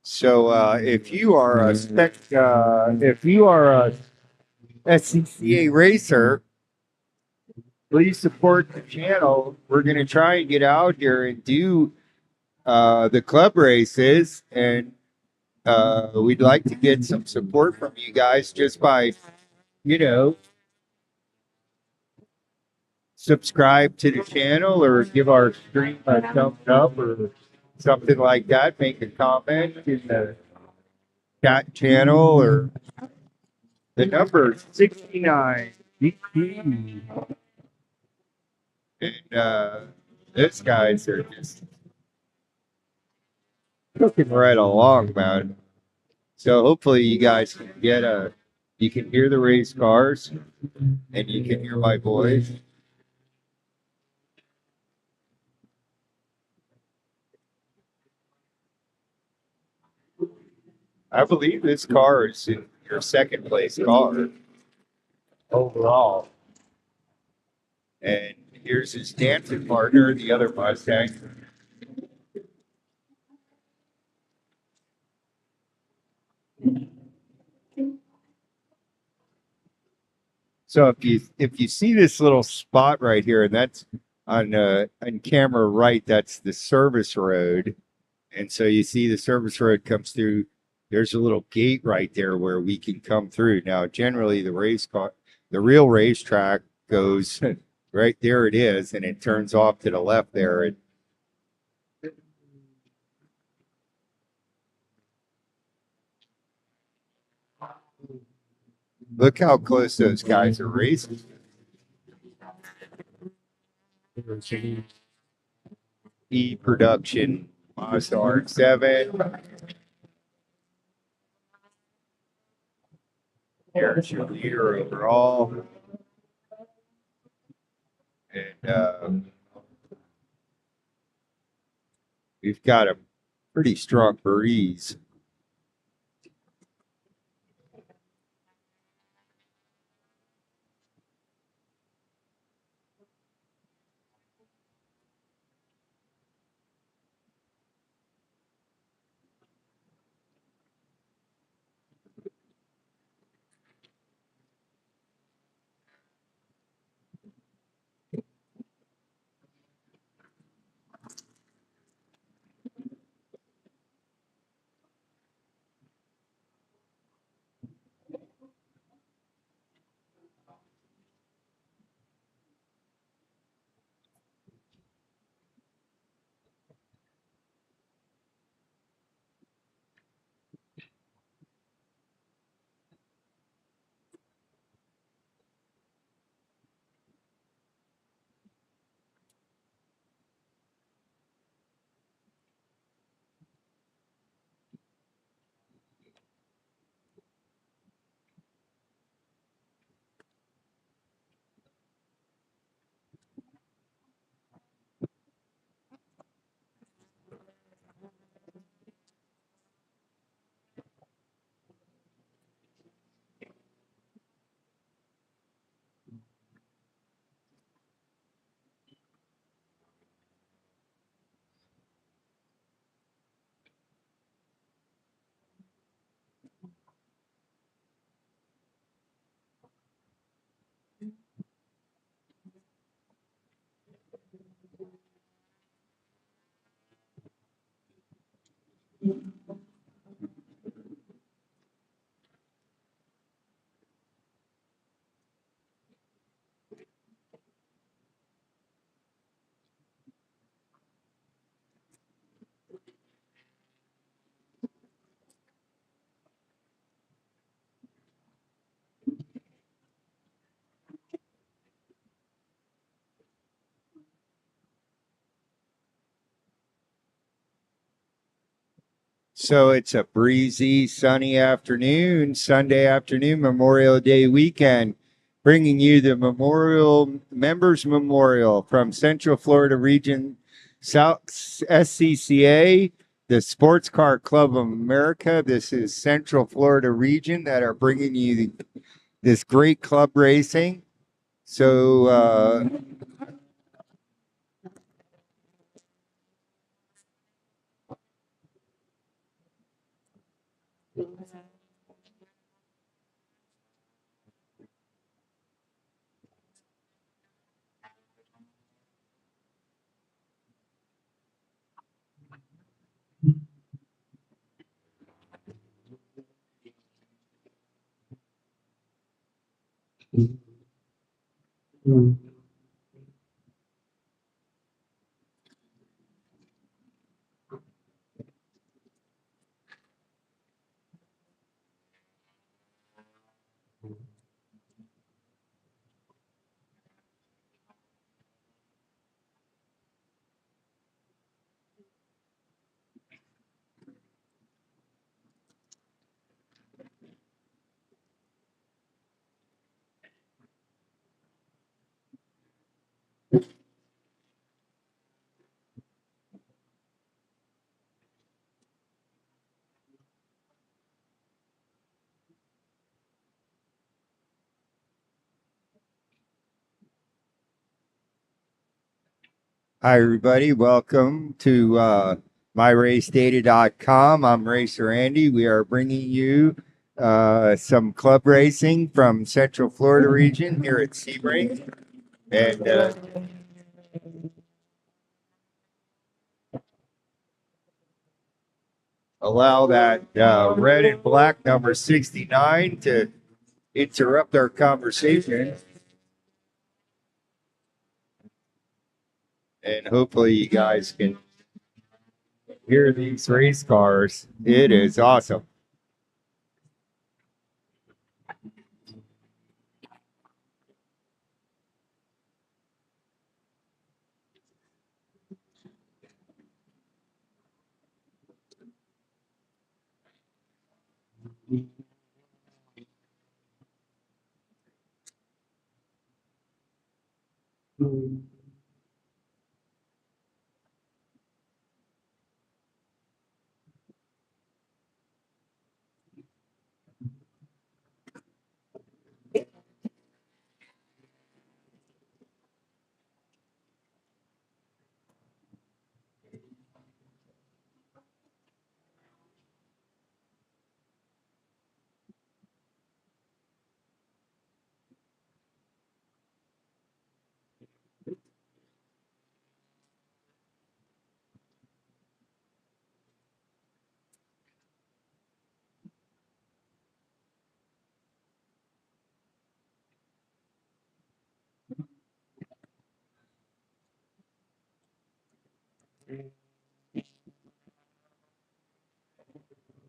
So if you are a SCCA racer, please support the channel. We're going to try and get out here and do the club races, and we'd like to get some support from you guys just by, you know, subscribe to the channel or give our stream a thumbs up or something like that. Make a comment in the chat channel or the number is 69. And those guys are just cooking right along, man. So hopefully you guys can you can hear the race cars and you can hear my voice. I believe this car is in your second place car overall. And here's his dancing partner, the other Mustang. So if you see this little spot right here, and that's on camera right, that's the service road. And so you see the service road comes through. There's a little gate right there where we can come through. Now, generally, the real racetrack goes right there. It is, and it turns off to the left there. And look how close those guys are racing. E production Mazda R7. Here's your leader overall. And we've got a pretty strong breeze. So it's a breezy, sunny afternoon, Sunday afternoon, Memorial Day weekend, bringing you the Memorial Members Memorial from Central Florida Region South SCCA, the Sports Car Club of America. This is Central Florida Region that are bringing you this great club racing. So hi, everybody. Welcome to myracedata.com. I'm Racer Andy. We are bringing you some club racing from Central Florida region here at Sebring. And allow that red and black number 69 to interrupt our conversation. And hopefully you guys can hear these race cars. It is awesome.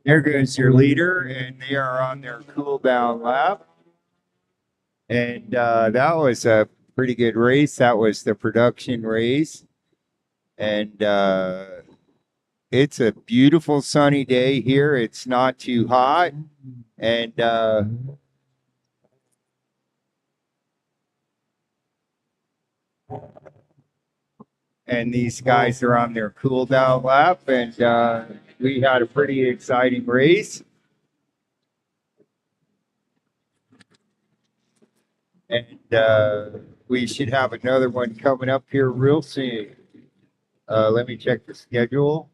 There goes your leader, and they are on their cool down lap. And that was a pretty good race. That was the production race. And it's a beautiful sunny day here. It's not too hot. And these guys are on their cool down lap. And we had a pretty exciting race. And we should have another one coming up here real soon. Let me check the schedule.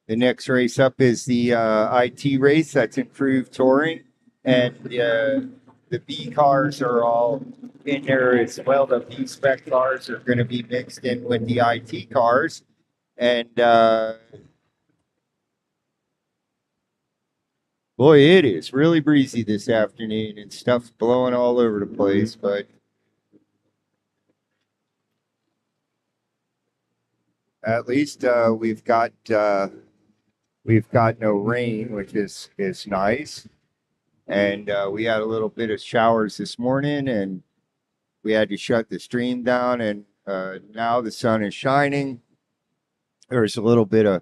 The next race up is the IT race. That's improved touring. And the B cars are all in there as well. The B spec cars are going to be mixed in with the IT cars. And boy, it is really breezy this afternoon and stuff's blowing all over the place. But at least we've got We've got no rain, which is nice. And we had a little bit of showers this morning, and we had to shut the stream down. And now the sun is shining. There's a little bit of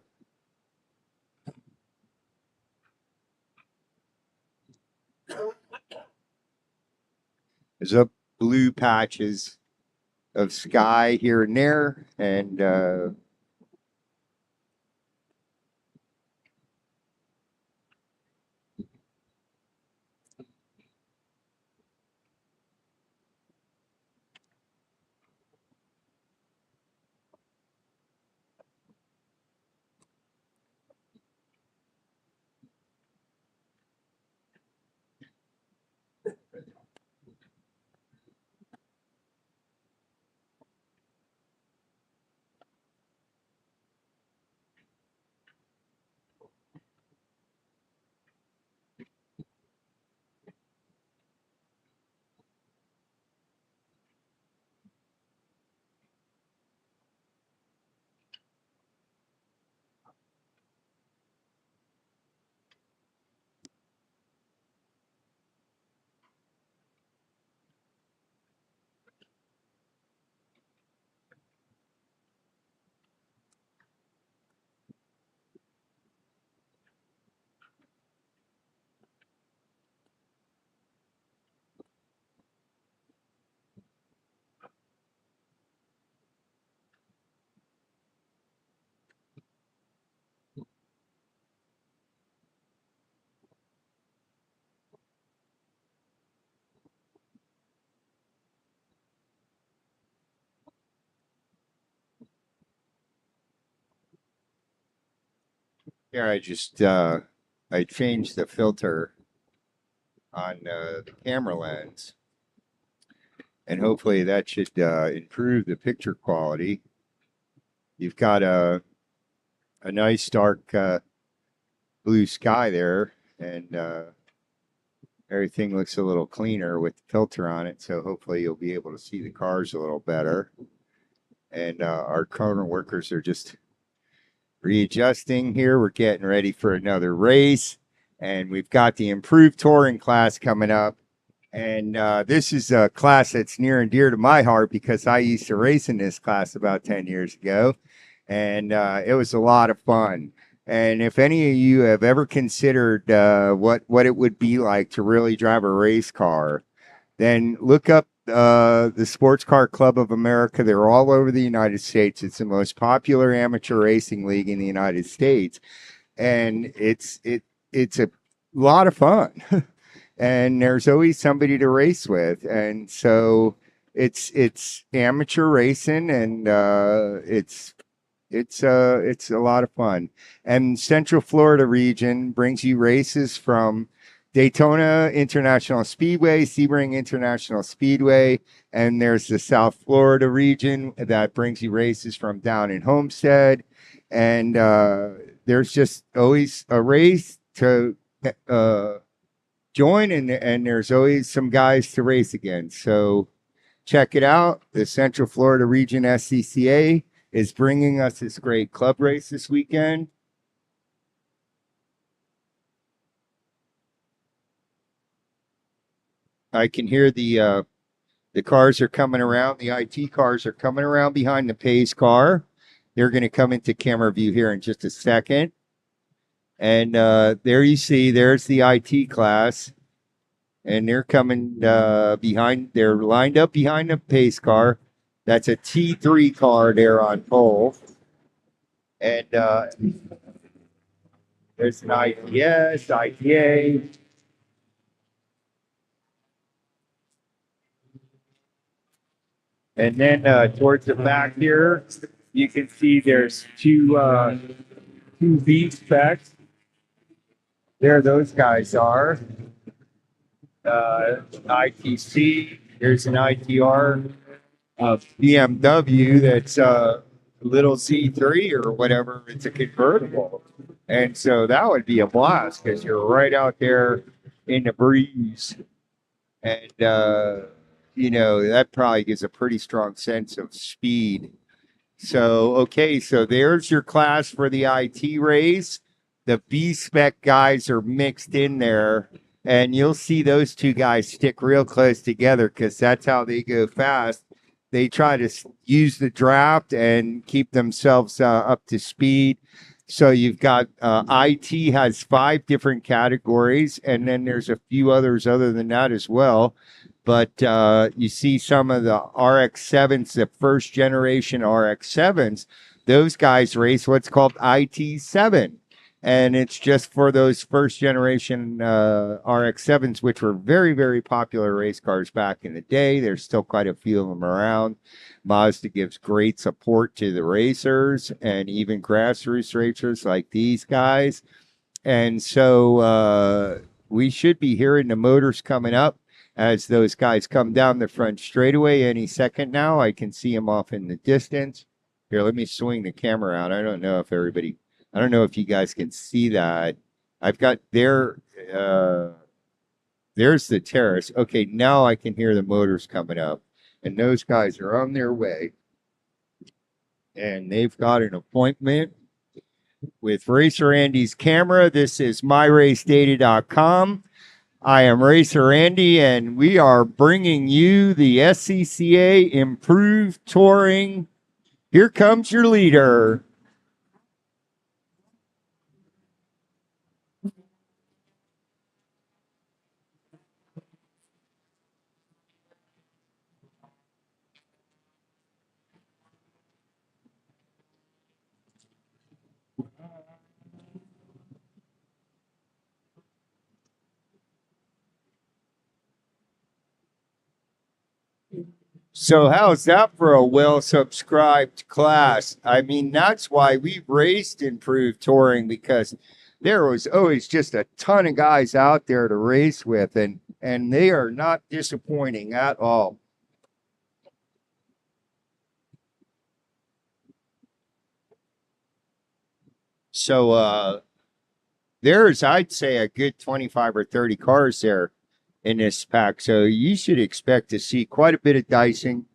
there's up blue patches of sky here and there, and here I changed the filter on the camera lens, and hopefully that should improve the picture quality. You've got a nice dark blue sky there, and everything looks a little cleaner with the filter on it. So hopefully you'll be able to see the cars a little better. And our corner workers are just readjusting here. We're getting ready for another race, and we've got the improved touring class coming up. And this is a class that's near and dear to my heart because I used to race in this class about 10 years ago, and it was a lot of fun. And if any of you have ever considered what it would be like to really drive a race car, then look up the Sports Car Club of America. They're all over the United States. It's the most popular amateur racing league in the United States, and it's a lot of fun. And there's always somebody to race with, and so it's amateur racing, and it's a lot of fun. And Central Florida region brings you races from Daytona International Speedway, Sebring International Speedway, and there's the South Florida region that brings you races from down in Homestead, and there's just always a race to join, and there's always some guys to race against. So check it out. The Central Florida Region SCCA is bringing us this great club race this weekend. I can hear the cars are coming around. The IT cars are coming around behind the Pace car. They're going to come into camera view here in just a second. And there you see, there's the IT class. And they're coming behind, they're lined up behind the Pace car. That's a T3 car there on pole. And there's an ITS, ITA. And then towards the back here, you can see there's two V specs. There those guys are. ITC, there's an ITR BMW that's a little Z3 or whatever. It's a convertible. And so that would be a blast because you're right out there in the breeze. And, that probably gives a pretty strong sense of speed. So, okay, so there's your class for the IT race. the B spec guys are mixed in there, and you'll see those two guys stick real close together because that's how they go fast. They try to use the draft and keep themselves up to speed. So you've got IT has 5 different categories, and then there's a few others other than that as well. But you see some of the RX-7s, the first generation RX-7s, those guys race what's called IT7. And it's just for those first generation RX-7s, which were very, very popular race cars back in the day. There's still quite a few of them around. Mazda gives great support to the racers and even grassroots racers like these guys. And so we should be hearing the motors coming up as those guys come down the front straightaway any second now. I can see them off in the distance. Here, let me swing the camera out. I don't know if you guys can see that. I've got there's the terrace. Okay, now I can hear the motors coming up. And those guys are on their way. And they've got an appointment with Racer Andy's camera. This is myracedata.com. I am Racer Andy, and we are bringing you the SCCA Improved Touring. Here comes your leader. So how's that for a well-subscribed class? I mean, that's why we raced Improved Touring, because there was always just a ton of guys out there to race with, and they are not disappointing at all. So there's, I'd say, a good 25 or 30 cars there in this pack. So you should expect to see quite a bit of dicing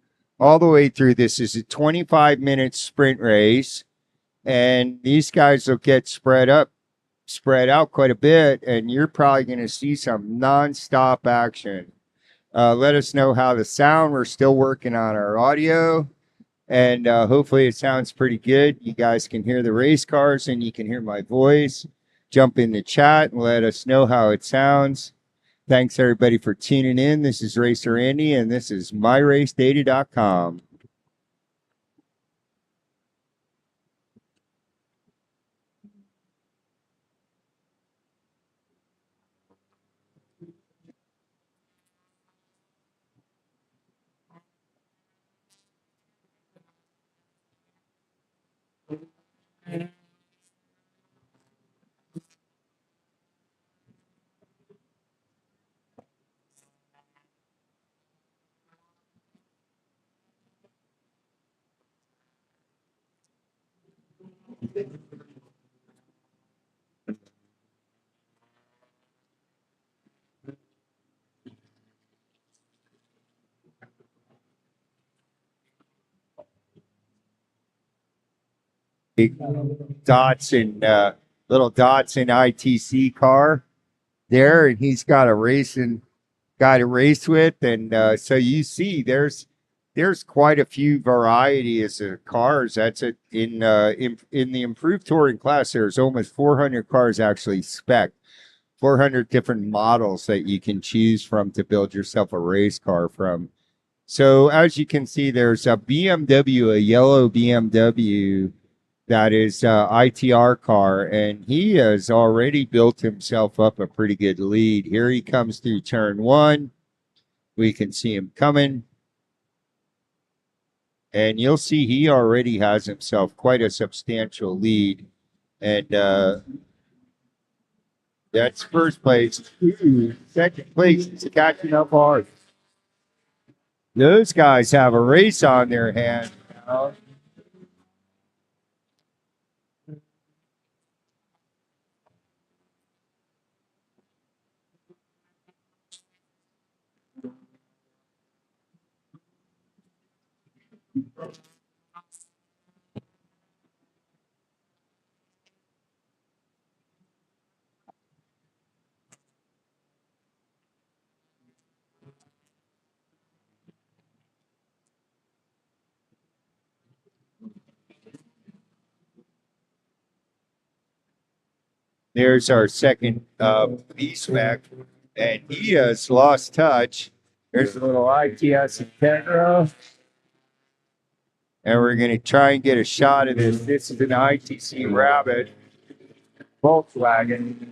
all the way through. This is a 25-minute sprint race, and these guys will get spread out quite a bit, and you're probably going to see some nonstop action. Let us know how the sound. We're still working on our audio, and hopefully it sounds pretty good. You guys can hear the race cars, and you can hear my voice. Jump in the chat and let us know how it sounds. Thanks, everybody, for tuning in. This is Racer Andy, and this is myracedata.com. Datsun, little Datsun ITC car there, and he's got a racing guy to race with, and so you see there's quite a few varieties of cars. That's it in the improved touring class. There's almost 400 cars actually spec, 400 different models that you can choose from to build yourself a race car from. So as you can see, there's a BMW, a yellow BMW that is ITR car, and he has already built himself up a pretty good lead. Here he comes through turn one. We can see him coming, and you'll see he already has himself quite a substantial lead. And that's first place. Second place is catching up hard. Those guys have a race on their hands now. There's our second B-spec, and he has lost touch. There's a little ITS Integra, and we're going to try and get a shot of this. This is an ITC Rabbit Volkswagen,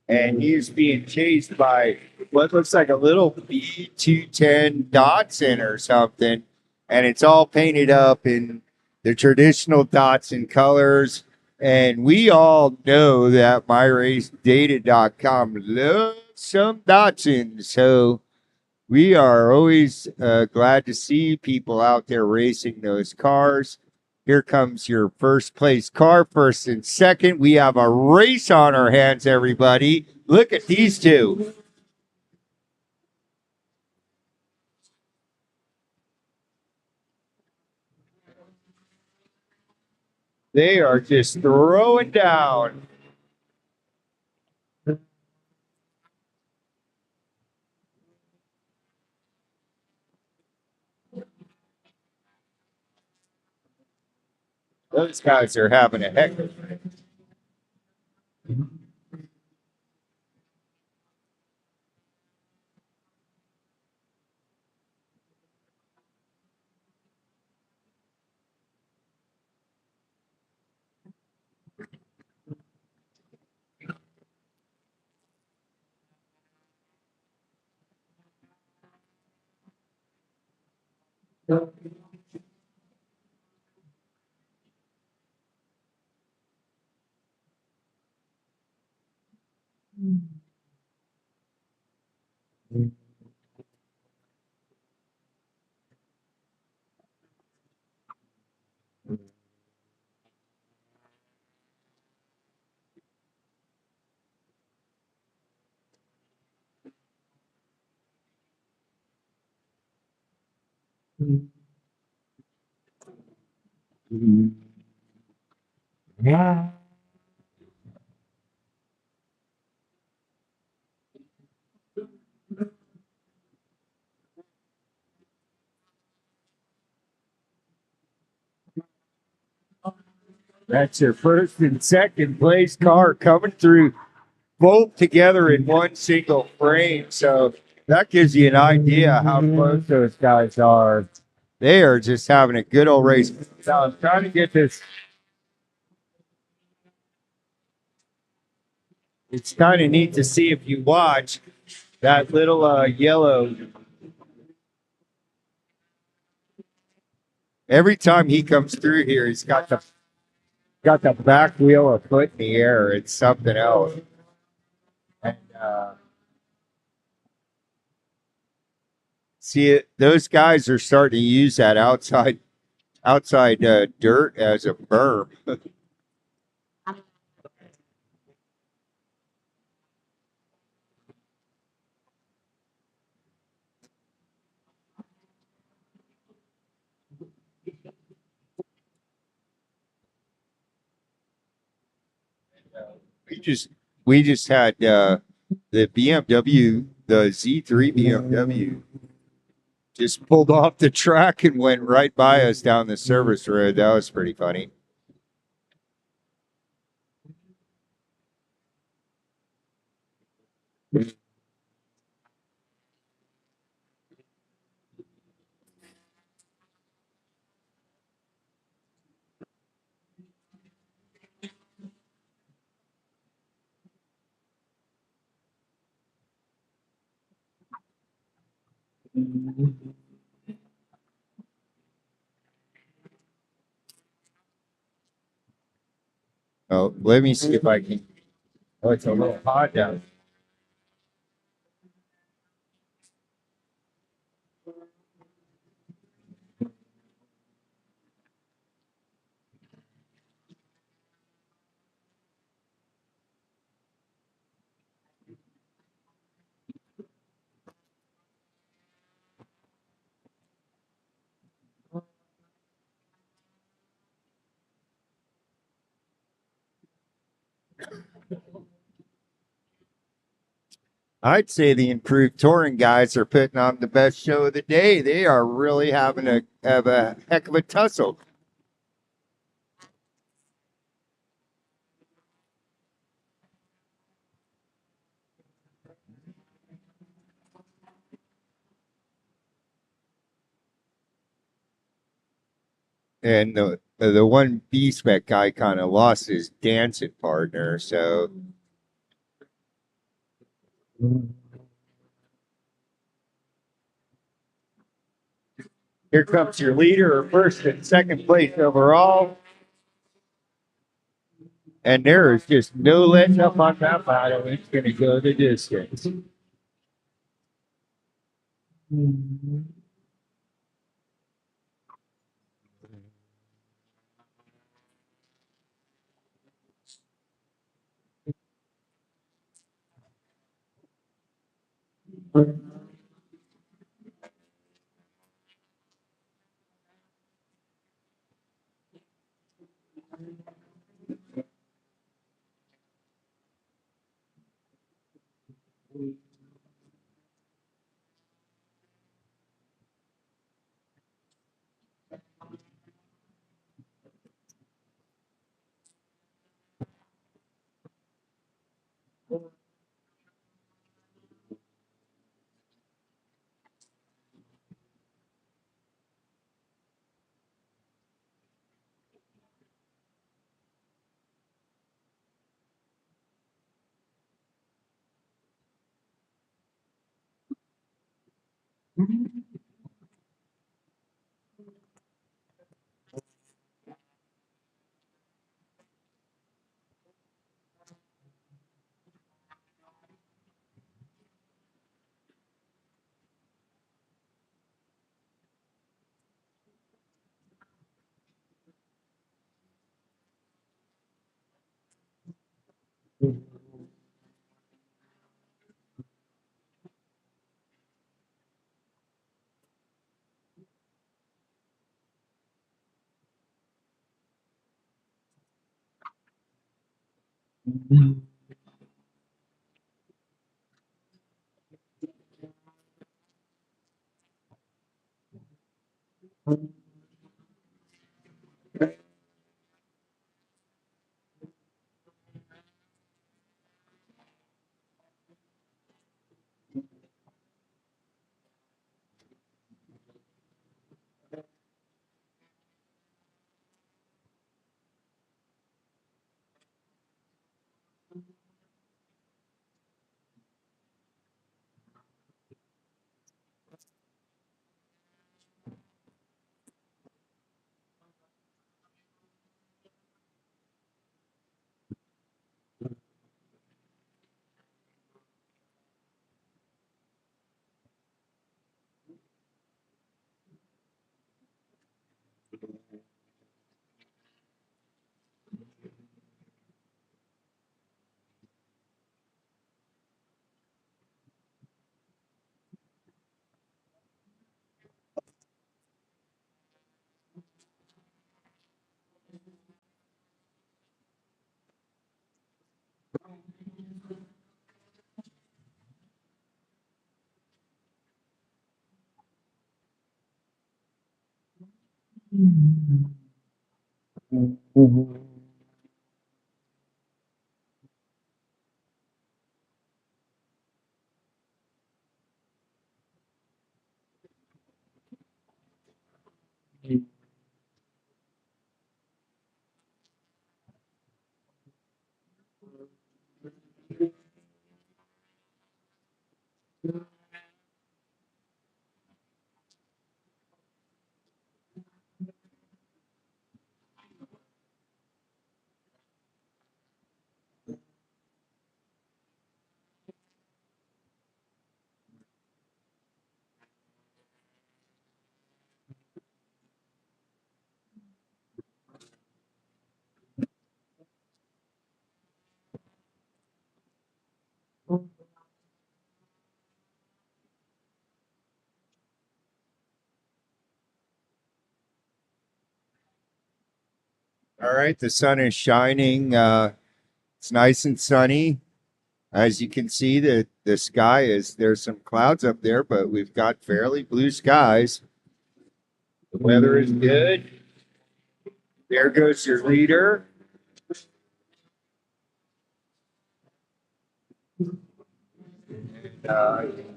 and he's being chased by what looks like a little B210 Datsun or something, and it's all painted up in the traditional Datsun colors. And we all know that MyRaceData.com loves some Datsun, so we are always glad to see people out there racing those cars. Here comes your first place car, first and second. We have a race on our hands, everybody. Look at these two. They are just throwing down. Those guys are having a heck of a That's your first and second place car coming through both together in one single frame. So that gives you an idea how close those guys are. They are just having a good old race. Now I'm trying to get this. It's kind of neat to see if you watch that little yellow. Every time he comes through here, he's got the back wheel a foot in the air. It's something else. And see it, those guys are starting to use that outside dirt as a berm. we just we just had the BMW, the Z3 BMW, just pulled off the track and went right by us down the service road. That was pretty funny. Oh, let me see if I can. Oh, it's a little hot down. I'd say the improved touring guys are putting on the best show of the day. They are really having a heck of a tussle. And the one B spec guy kind of lost his dancing partner, so here comes your leader, first and second place overall. And there is just no letting up on that battle. It's going to go the distance. All right, the sun is shining. It's nice and sunny. As you can see, the sky is there's some clouds up there, but we've got fairly blue skies. The weather is good. There goes your leader.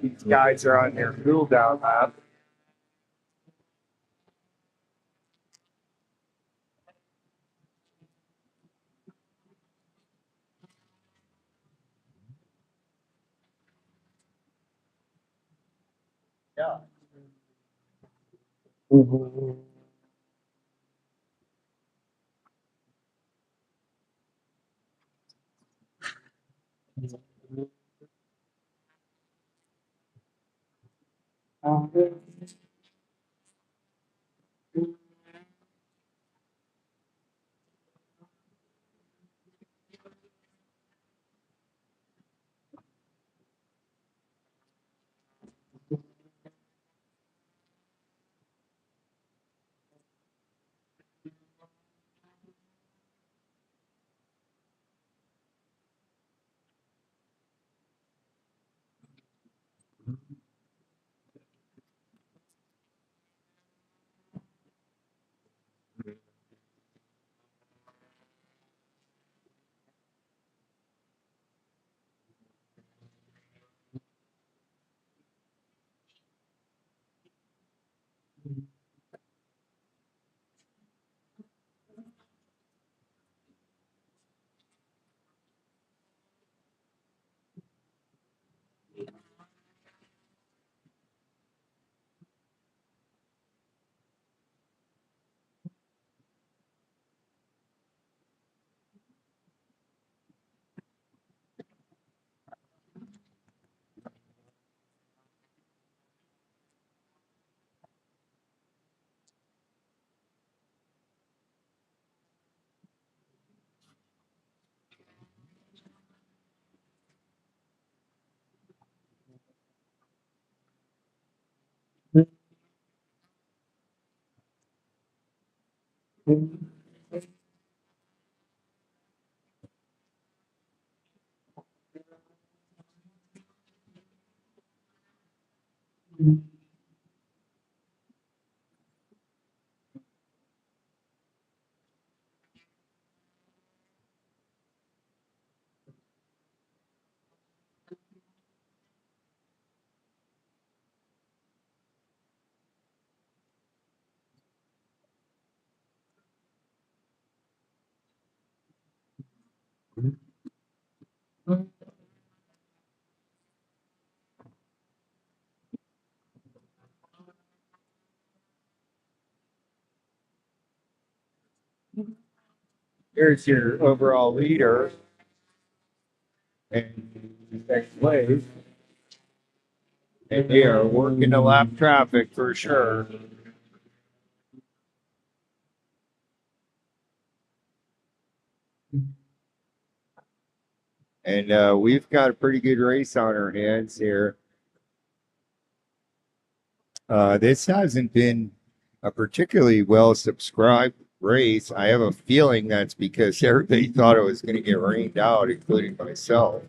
These guys are on their cool down lap. Yeah. Here's your overall leader and second place. And they are working the lap traffic for sure. And we've got a pretty good race on our hands here. This hasn't been a particularly well subscribed race. I have a feeling that's because everybody thought it was going to get rained out, including myself.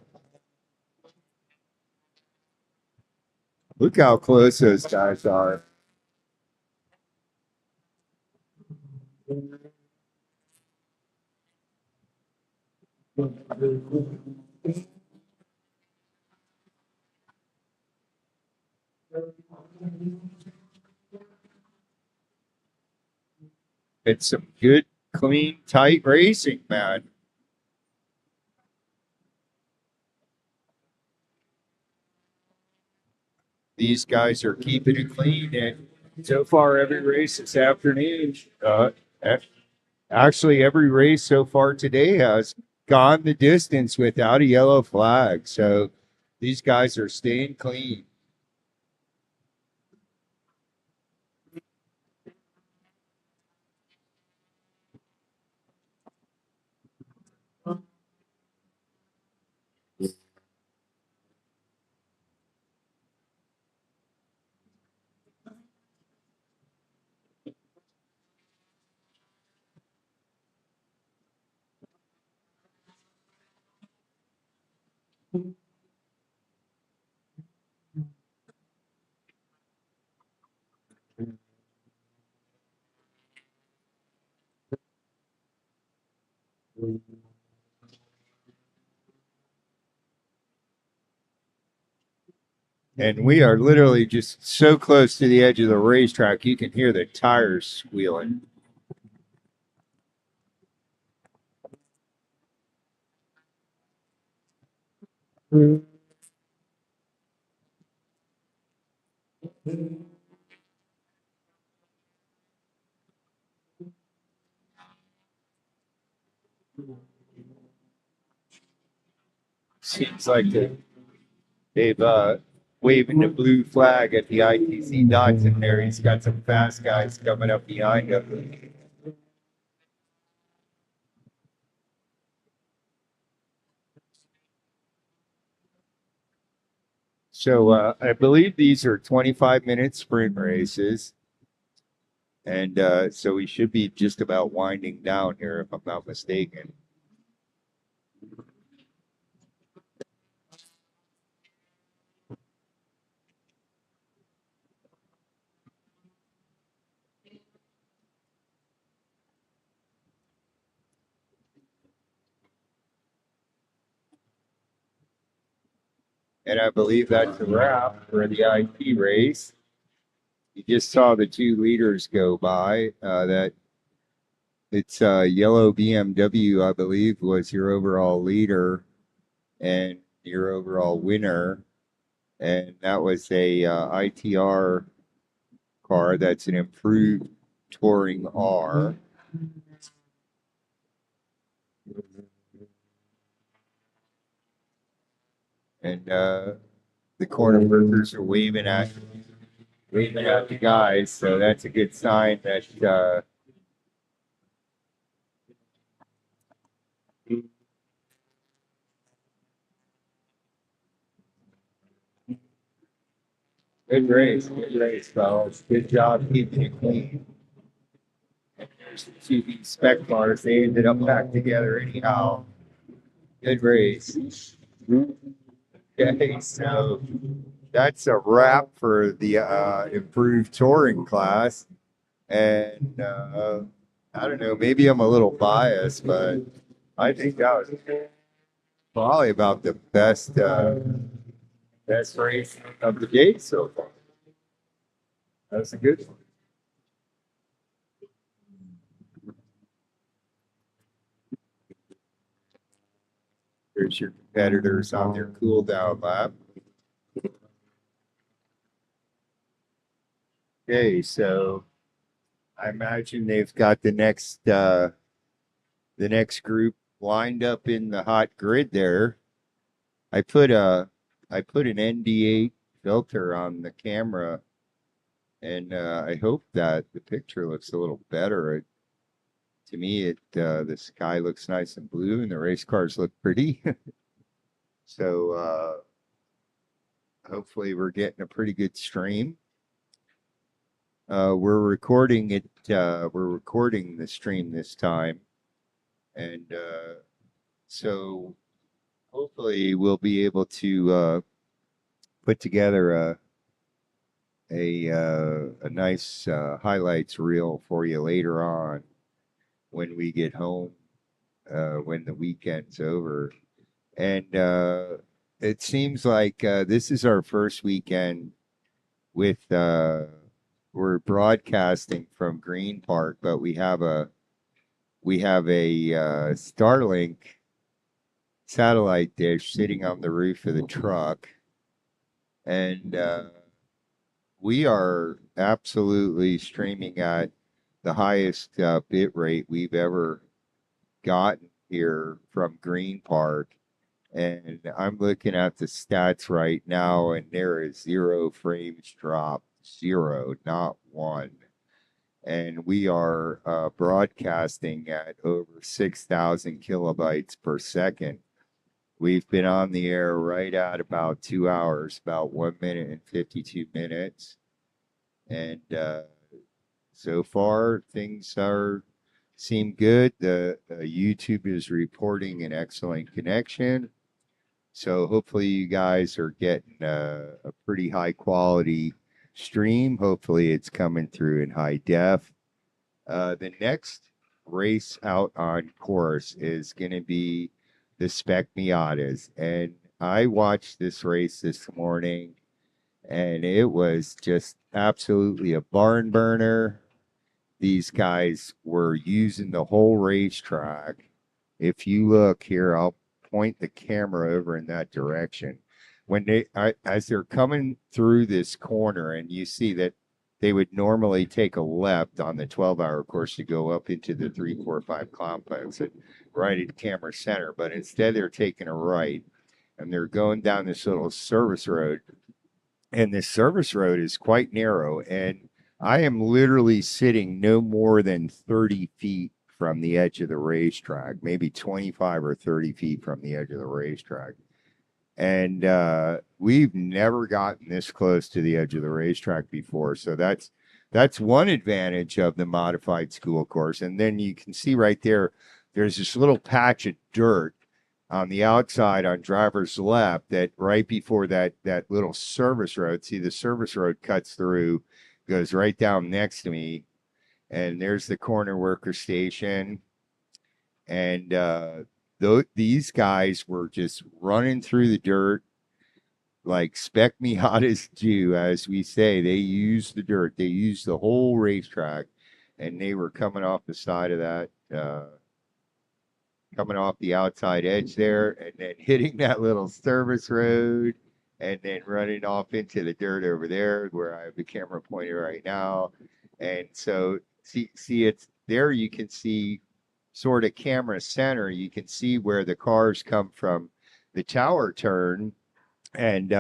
Look how close those guys are. It's some good, clean, tight racing, man. These guys are keeping it clean, and so far, every race this afternoon, actually, every race so far today has gone the distance without a yellow flag. So these guys are staying clean. And we are literally just so close to the edge of the racetrack, you can hear the tires squealing. Seems like they've waving the blue flag at the ITC dots in there. He's got some fast guys coming up behind him. So I believe these are 25-minute sprint races. And so we should be just about winding down here, if I'm not mistaken. And I believe that's a wrap for the IT race. You just saw the two leaders go by. That it's yellow BMW, I believe, was your overall leader and your overall winner, and that was a ITR car. That's an improved Touring R. And the corner workers are waving at the guys, so that's a good sign that good race, fellas. Good job keeping it clean. And there's the two spec cars. They ended up back together anyhow. Good race. Okay, so that's a wrap for the improved touring class. And I don't know, maybe I'm a little biased, but I think that was probably about the best race of the day so far. That's a good one. There's your competitors on their cool down lap. Okay, so I imagine they've got the next group lined up in the hot grid there. I put an ND8 filter on the camera, and I hope that the picture looks a little better. To me, the sky looks nice and blue, and the race cars look pretty. So hopefully, we're getting a pretty good stream. We're recording it. We're recording the stream this time, and so hopefully we'll be able to put together a nice highlights reel for you later on when we get home, when the weekend's over. And it seems like this is our first weekend with we're broadcasting from Green Park, but we have a Starlink satellite dish sitting on the roof of the truck, and we are absolutely streaming at the highest bit rate we've ever gotten here from Green Park. And I'm looking at the stats right now, and there is 0 frames dropped, 0, not one. And we are broadcasting at over 6,000 kilobytes per second. We've been on the air right at about 2 hours, about 1 minute and 52 minutes. And so far, things seem good. The YouTube is reporting an excellent connection. So hopefully you guys are getting a pretty high quality stream. Hopefully it's coming through in high def. The next race out on course is going to be the Spec Miatas. And I watched this race this morning, and it was just absolutely a barn burner. These guys were using the whole racetrack. If you look here, I'll point the camera over in that direction. when as they're coming through this corner, and you see that they would normally take a left on the 12-hour course to go up into the 345 complex and right at camera center, but instead they're taking a right and they're going down this little service road, and this service road is quite narrow, and I am literally sitting no more than 30 feet from the edge of the racetrack, maybe 25 or 30 feet from the edge of the racetrack. And we've never gotten this close to the edge of the racetrack before. So that's one advantage of the modified school course. And then you can see right there, there's this little patch of dirt on the outside on driver's left, that right before that little service road. See, the service road cuts through, goes right down next to me, and there's the corner worker station. And these guys were just running through the dirt like spec Miatas do, as we say. They use the dirt, they use the whole racetrack, and they were coming off the side of that, coming off the outside edge there, and then hitting that little service road, and then running off into the dirt over there where I have the camera pointed right now. And so see it's there. You can see sort of camera center. You can see where the cars come from the tower turn, and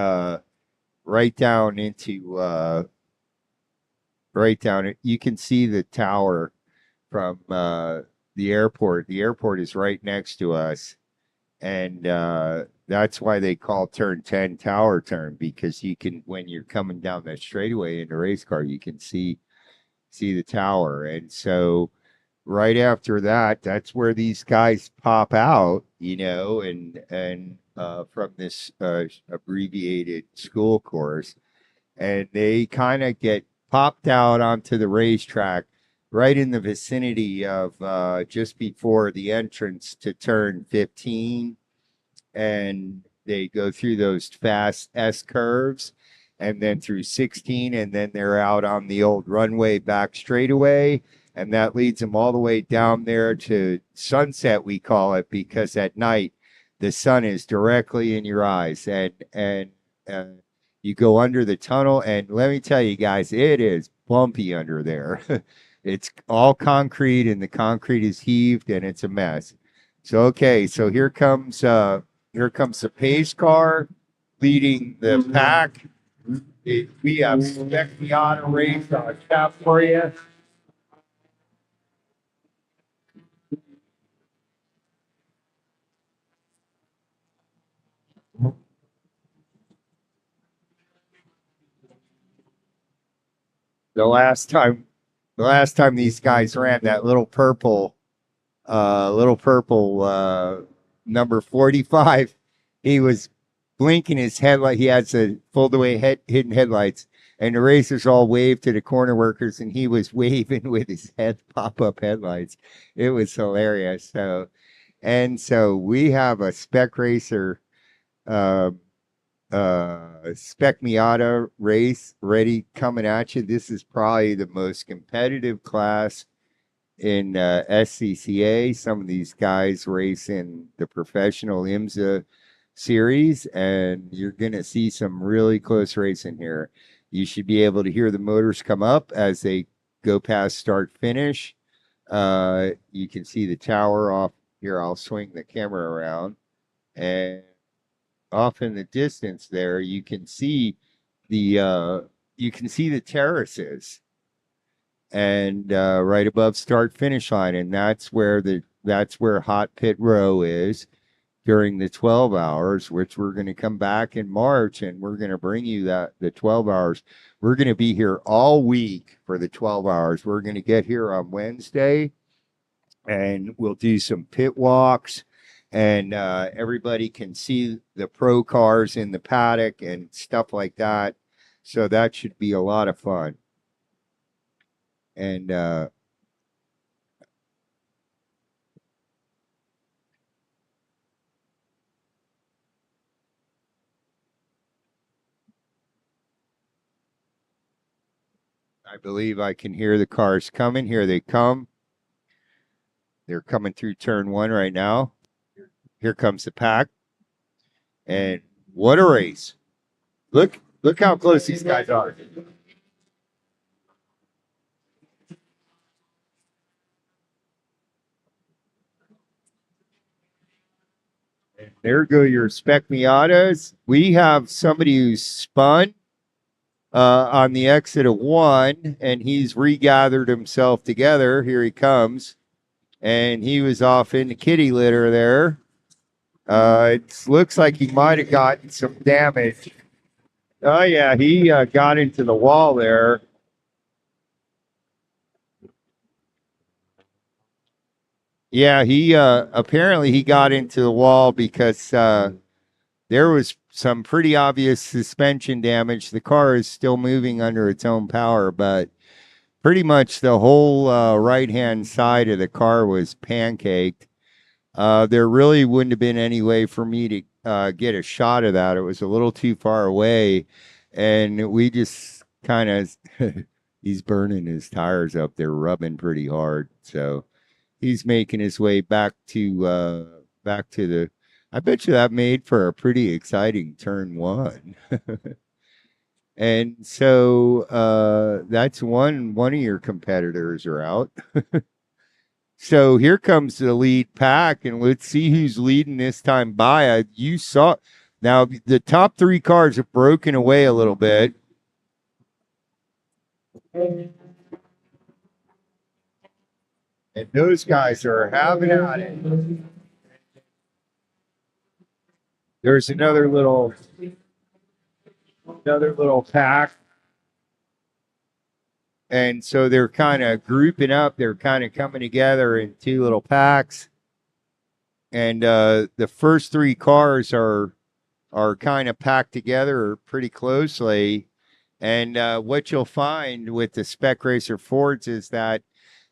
right down into right down. You can see the tower from the airport. The airport is right next to us, and that's why they call turn 10 tower turn, because you can, when you're coming down that straightaway in the race car, you can see the tower. And so right after that, that's where these guys pop out, and from this abbreviated school course, and they kind of get popped out onto the racetrack right in the vicinity of just before the entrance to turn 15. And they go through those fast S curves and then through 16, and then they're out on the old runway back straightaway, and that leads them all the way down there to sunset, we call it, because at night the sun is directly in your eyes, and you go under the tunnel, and let me tell you guys, it is bumpy under there. It's all concrete, and the concrete is heaved, and it's a mess. So okay, so here comes the pace car leading the pack. We have Spec Miata race on tap for you. The last time, the last time these guys ran, that little purple number 45, he was blinking his headlight. He has a fold away hidden headlights, and the racers all waved to the corner workers, and he was waving with his head pop up headlights. It was hilarious. So we have a spec racer, uh, spec Miata race ready coming at you. This is probably the most competitive class in SCCA. Some of these guys race in the professional IMSA series, and you're going to see some really close racing here. You should be able to hear the motors come up as they go past start finish. You can see the tower off here. I'll swing the camera around, and off in the distance there, the you can see the terraces, and right above start finish line, and that's where hot pit row is during the 12 hours, which we're going to come back in March, and we're going to bring you the 12 hours. We're going to be here all week for the 12 hours. We're going to get here on Wednesday, and we'll do some pit walks, and everybody can see the pro cars in the paddock and stuff like that. So that should be a lot of fun. And I believe I can hear the cars coming. Here they come. They're coming through turn one right now. Here comes the pack. And what a race. Look how close these guys are. There go your spec Miatas. We have somebody who's spun on the exit of one, and he's regathered himself together. Here he comes, and he was off in the kitty litter there. It looks like he might have gotten some damage. Oh yeah, he got into the wall there. Yeah, he apparently he got into the wall because there was some pretty obvious suspension damage. The car is still moving under its own power, but pretty much the whole right hand side of the car was pancaked. There really wouldn't have been any way for me to get a shot of that. It was a little too far away, and we just kind of he's burning his tires up. They're rubbing pretty hard, so he's making his way back to the. I bet you that made for a pretty exciting turn one. And so that's one of your competitors are out. So here comes the lead pack, and let's see who's leading this time by. You saw now the top three cars have broken away a little bit. And those guys are having at it. There's another little pack. And so they're kind of grouping up. They're kind of coming together in two little packs. And the first three cars are kind of packed together pretty closely. And what you'll find with the Spec Racer Fords is that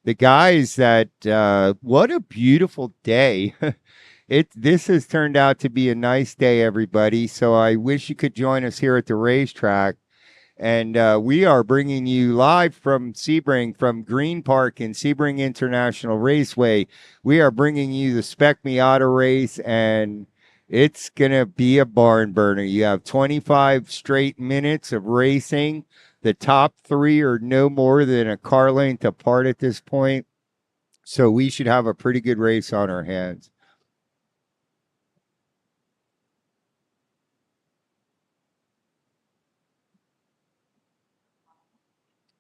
the guys that what a beautiful day. This has turned out to be a nice day, everybody. So I wish you could join us here at the racetrack. And we are bringing you live from Sebring, from Green Park and Sebring International Raceway. We are bringing you the Spec Miata race, and it's going to be a barn burner. You have 25 straight minutes of racing. The top three are no more than a car length apart at this point. So we should have a pretty good race on our hands.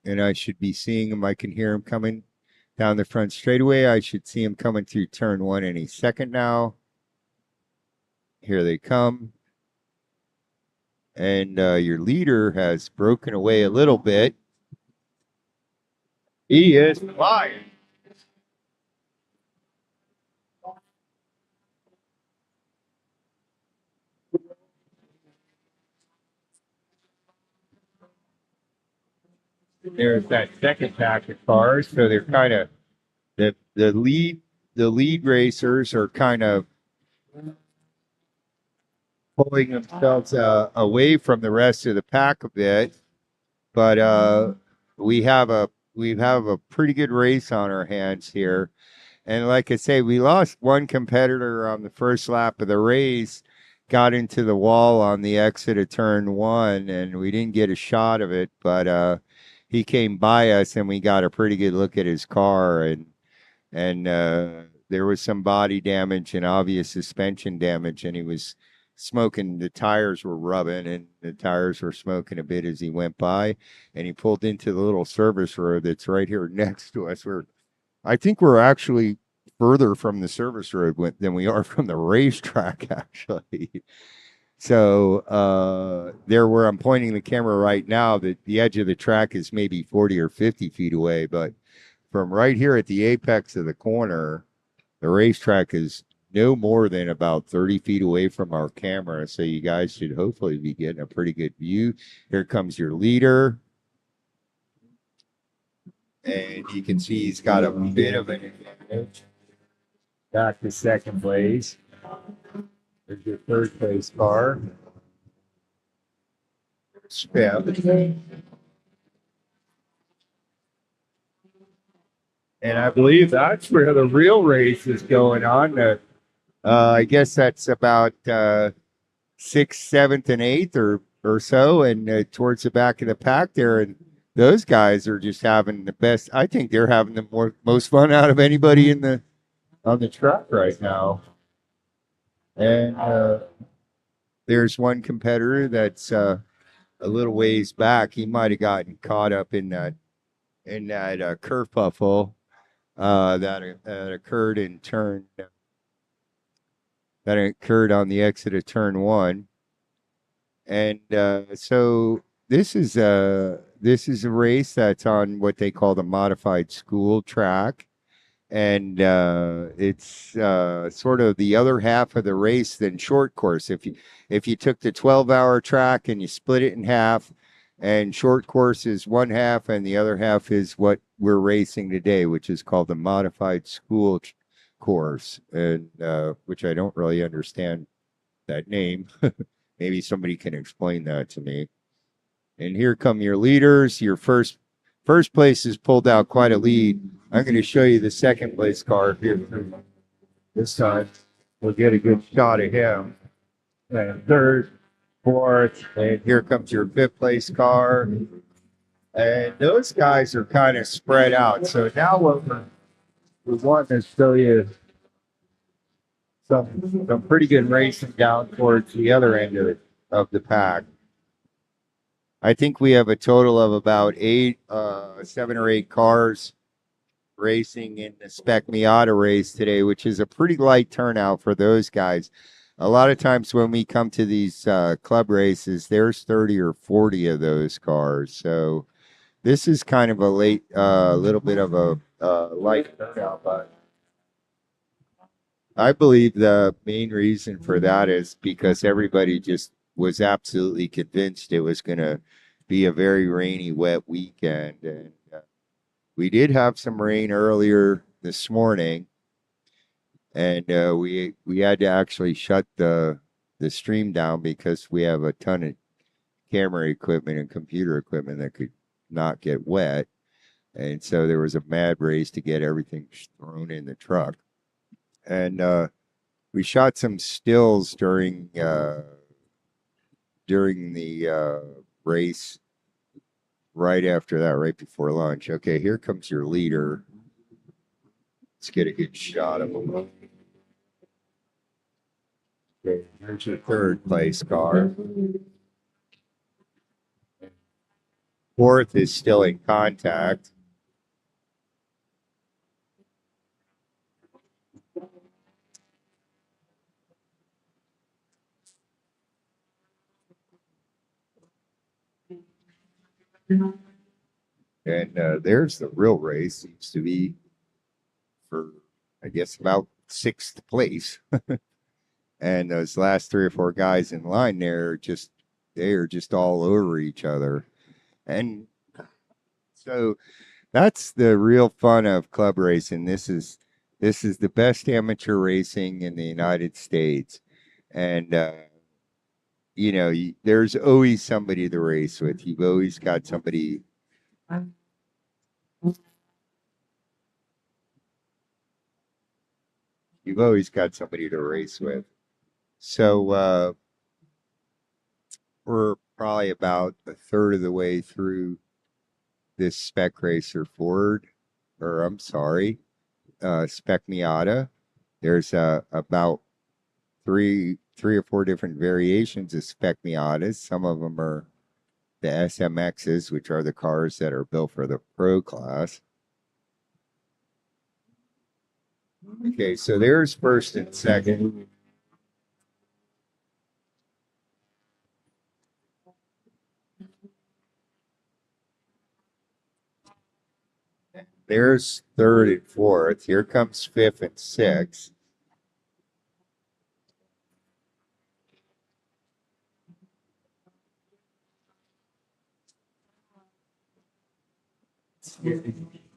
And I should be seeing him. I can hear him coming down the front straightaway. I should see him coming through turn one any second now. Here they come. And your leader has broken away a little bit. He is flying. There's that second pack of cars. So they're kind of the lead racers are kind of pulling themselves away from the rest of the pack a bit. But we have a pretty good race on our hands here. And like I say, we lost one competitor on the first lap of the race, got into the wall on the exit of turn one, and we didn't get a shot of it, but he came by us and we got a pretty good look at his car, and there was some body damage and obvious suspension damage, and he was smoking. The tires were rubbing and the tires were smoking a bit as he went by, and he pulled into the little service road that's right here next to us. I think we're actually further from the service road than we are from the racetrack, actually. So there where I'm pointing the camera right now, the edge of the track is maybe 40 or 50 feet away. But from right here at the apex of the corner, the racetrack is no more than about 30 feet away from our camera. So you guys should hopefully be getting a pretty good view. Here comes your leader. And you can see he's got a bit of an advantage. Back to second place. There's your third place car. Speb. And I believe that's where the real race is going on. I guess that's about 6th, 7th, and 8th, or or so, and towards the back of the pack there, and those guys are just having the best. I think they're having the most fun out of anybody in the on the track right now. And there's one competitor that's a little ways back. He might have gotten caught up in that kerfuffle that occurred in turn that occurred on the exit of turn one. And so this is a race that's on what they call the modified school track, and it's sort of the other half of the race than short course. If you took the 12-hour track and you split it in half, and short course is one half, and the other half is what we're racing today, which is called the modified school course, and which I don't really understand that name. Maybe somebody can explain that to me. And here come your leaders. Your first place has pulled out quite a lead. I'm going to show you the second place car here. This time we'll get a good shot of him. And third, fourth, and here comes your fifth place car. And those guys are kind of spread out. So now what we want to show you some pretty good racing down towards the other end of the pack. I think we have a total of about 7 or 8 cars racing in the Spec Miata race today, which is a pretty light turnout for those guys. A lot of times when we come to these club races, there's 30 or 40 of those cars. So this is kind of a little bit of a light turnout, but I believe the main reason for that is because everybody just was absolutely convinced it was going to be a very rainy, wet weekend. And we did have some rain earlier this morning, and we had to actually shut the stream down because we have a ton of camera equipment and computer equipment that could not get wet. And so there was a mad race to get everything thrown in the truck. And we shot some stills during the race right after that, right before lunch. Okay, here comes your leader. Let's get a good shot of him. Okay, here's your third place car. Fourth is still in contact. And there's the real race. Seems to be for, I guess, about 6th place. And those last 3 or 4 guys in line there, they are just all over each other. And so that's the real fun of club racing. This is the best amateur racing in the United States. And there's always somebody to race with. You've always got somebody. You've always got somebody to race with. So we're probably about a third of the way through this Spec Racer Ford, or I'm sorry, Spec Miata. There's about three or 4 different variations of Spec Miatas. Some of them are the SMXs, which are the cars that are built for the Pro class. Okay, so there's first and second. There's third and fourth. Here comes fifth and sixth.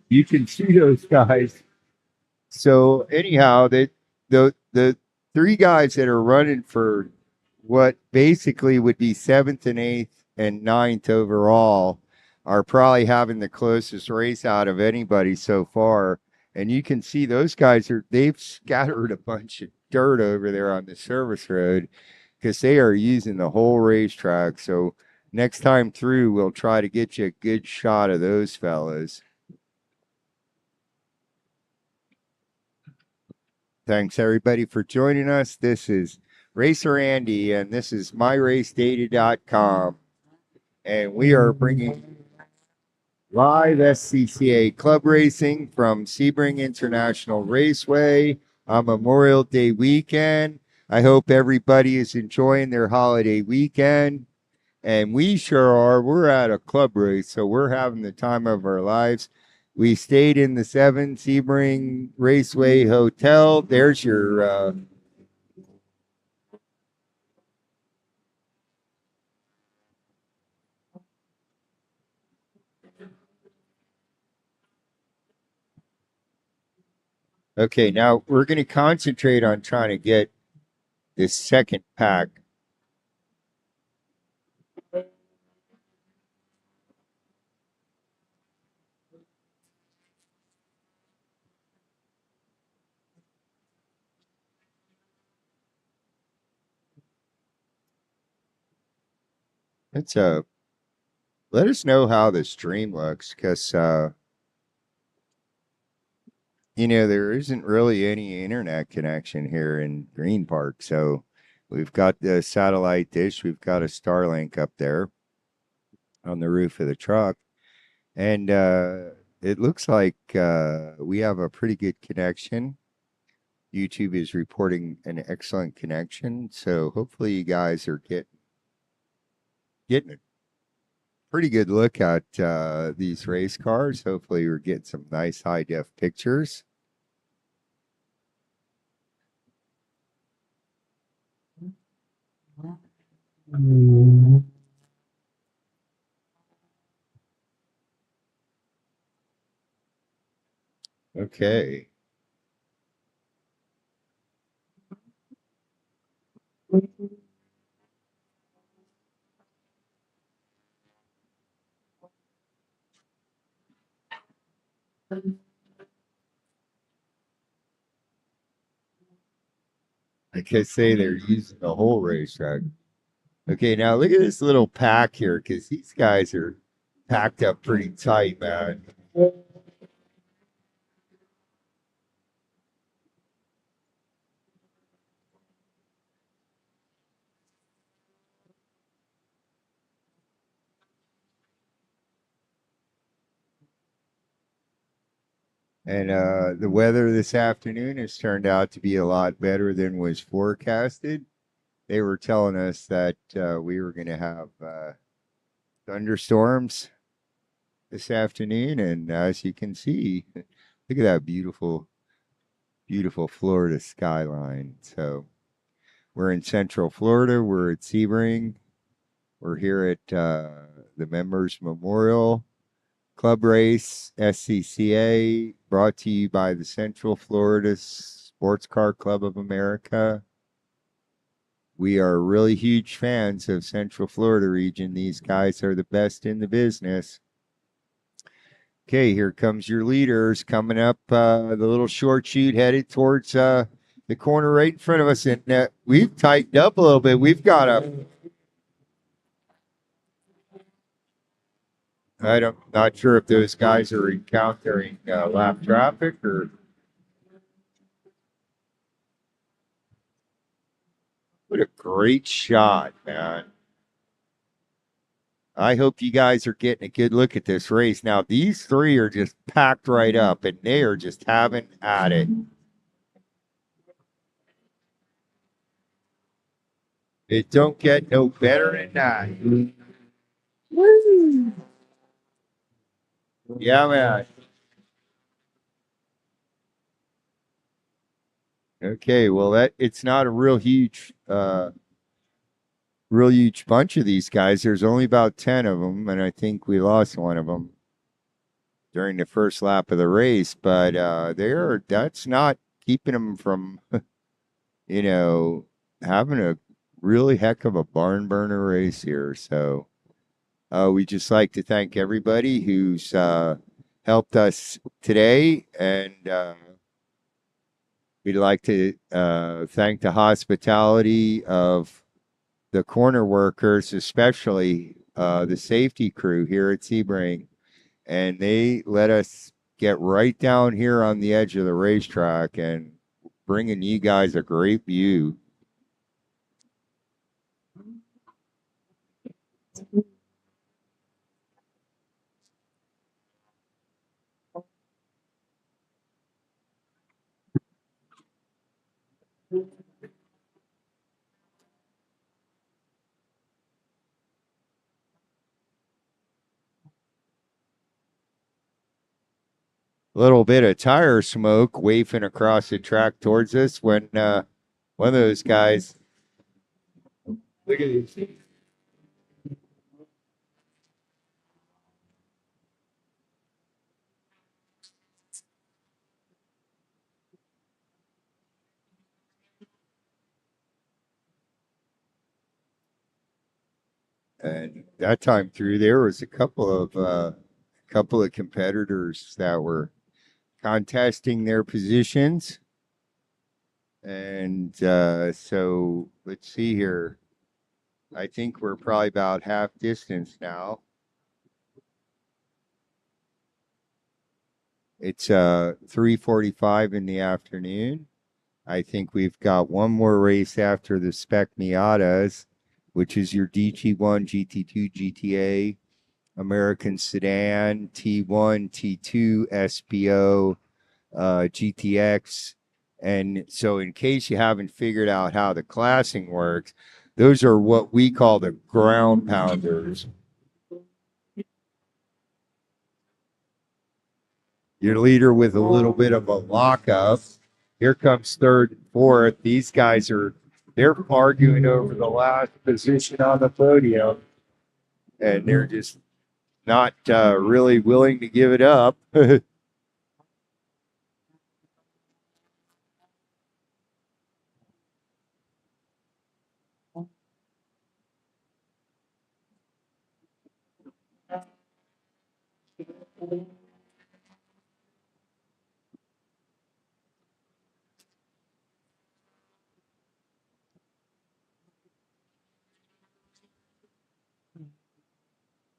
You can see those guys. So anyhow, the 3 guys that are running for what basically would be 7th and 8th and 9th overall are probably having the closest race out of anybody so far. And you can see those guys they've scattered a bunch of dirt over there on the service road. because they are using the whole racetrack. So next time through, we'll try to get you a good shot of those fellas. Thanks everybody for joining us. This is Racer Andy, and this is myracedata.com. And we are bringing live SCCA club racing from Sebring International Raceway on Memorial Day weekend. I hope everybody is enjoying their holiday weekend. And we sure are. We're at a club race, so we're having the time of our lives. We stayed in the 7 Sebring Raceway Hotel. There's your okay, now we're going to concentrate on trying to get this second pack. It's let us know how the stream looks, because there isn't really any internet connection here in Green Park. So we've got the satellite dish, we've got a Starlink up there on the roof of the truck, and it looks like we have a pretty good connection. YouTube is reporting an excellent connection, so hopefully you guys are getting a pretty good look at these race cars. Hopefully we're getting some nice high def pictures. Okay. Like I say, they're using the whole racetrack. Okay, now look at this little pack here, because these guys are packed up pretty tight, man. And the weather this afternoon has turned out to be a lot better than was forecasted. They were telling us that we were going to have thunderstorms this afternoon, and as you can see, look at that beautiful, beautiful Florida skyline. So we're in Central Florida. We're at Sebring. We're here at the Members Memorial Club Race SCCA, brought to you by the Central Florida Sports Car Club of America. We are really huge fans of Central Florida region. These guys are the best in the business. Okay, here comes your leaders coming up the little short chute headed towards the corner right in front of us. And we've tightened up a little bit. We've got I'm not sure if those guys are encountering lap traffic or. What a great shot, man. I hope you guys are getting a good look at this race. Now, these three are just packed right up, and they are just having at it. It don't get no better than that. Woo. Yeah, man. Okay, well, that it's not a real huge bunch of these guys. There's only about 10 of them, and I think we lost one of them during the first lap of the race. But that's not keeping them from you know, having a really heck of a barn burner race here. So we just like to thank everybody who's helped us today, and we'd like to thank the hospitality of the corner workers, especially the safety crew here at Sebring, and they let us get right down here on the edge of the racetrack and bringing you guys a great view. Little bit of tire smoke wafting across the track towards us when one of those guys. Look at these. And that time through, there was a couple of competitors that were contesting their positions, and so let's see here. I think we're probably about half distance now. It's 3:45 in the afternoon. I think we've got one more race after the Spec Miatas, which is your DT1, GT2, GTA, American Sedan, T1, T2, SPO, GTX. And so, in case you haven't figured out how the classing works, those are what we call the ground pounders. Your leader with a little bit of a lockup. Here comes third and fourth. These guys they're arguing over the last position on the podium, and they're just not really willing to give it up.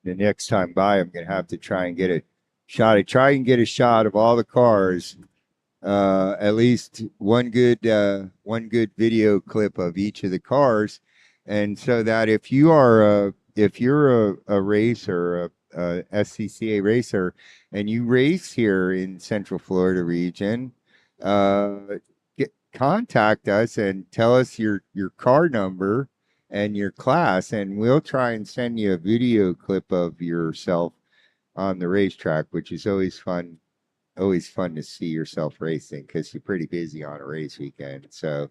The next time by, I'm going to have to try and get a shot. I try and get a shot of all the cars, at least one good video clip of each of the cars, and so that if you're a racer, a SCCA racer, and you race here in Central Florida region, uh, contact us and tell us your car number and your class, and we'll try and send you a video clip of yourself on the racetrack, which is always fun to see yourself racing because you're pretty busy on a race weekend. So,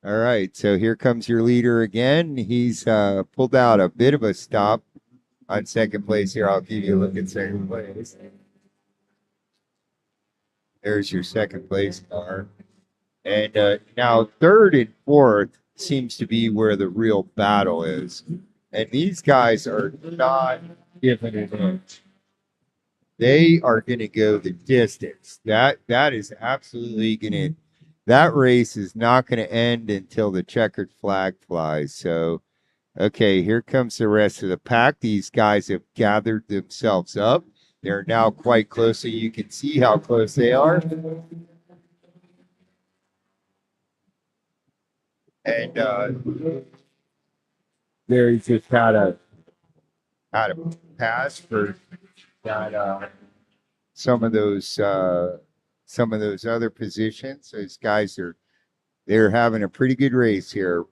all right. So here comes your leader again. He's pulled out a bit of a stop on second place here. I'll give you a look at second place. There's your second place car. And now third and fourth seems to be where the real battle is. And these guys are not giving it in. They are going to go the distance. That is absolutely going to. That race is not going to end until the checkered flag flies. So, okay, here comes the rest of the pack. These guys have gathered themselves up. They're now quite close, so you can see how close they are. And there just had a pass for that some of those other positions. Those guys they're having a pretty good race here,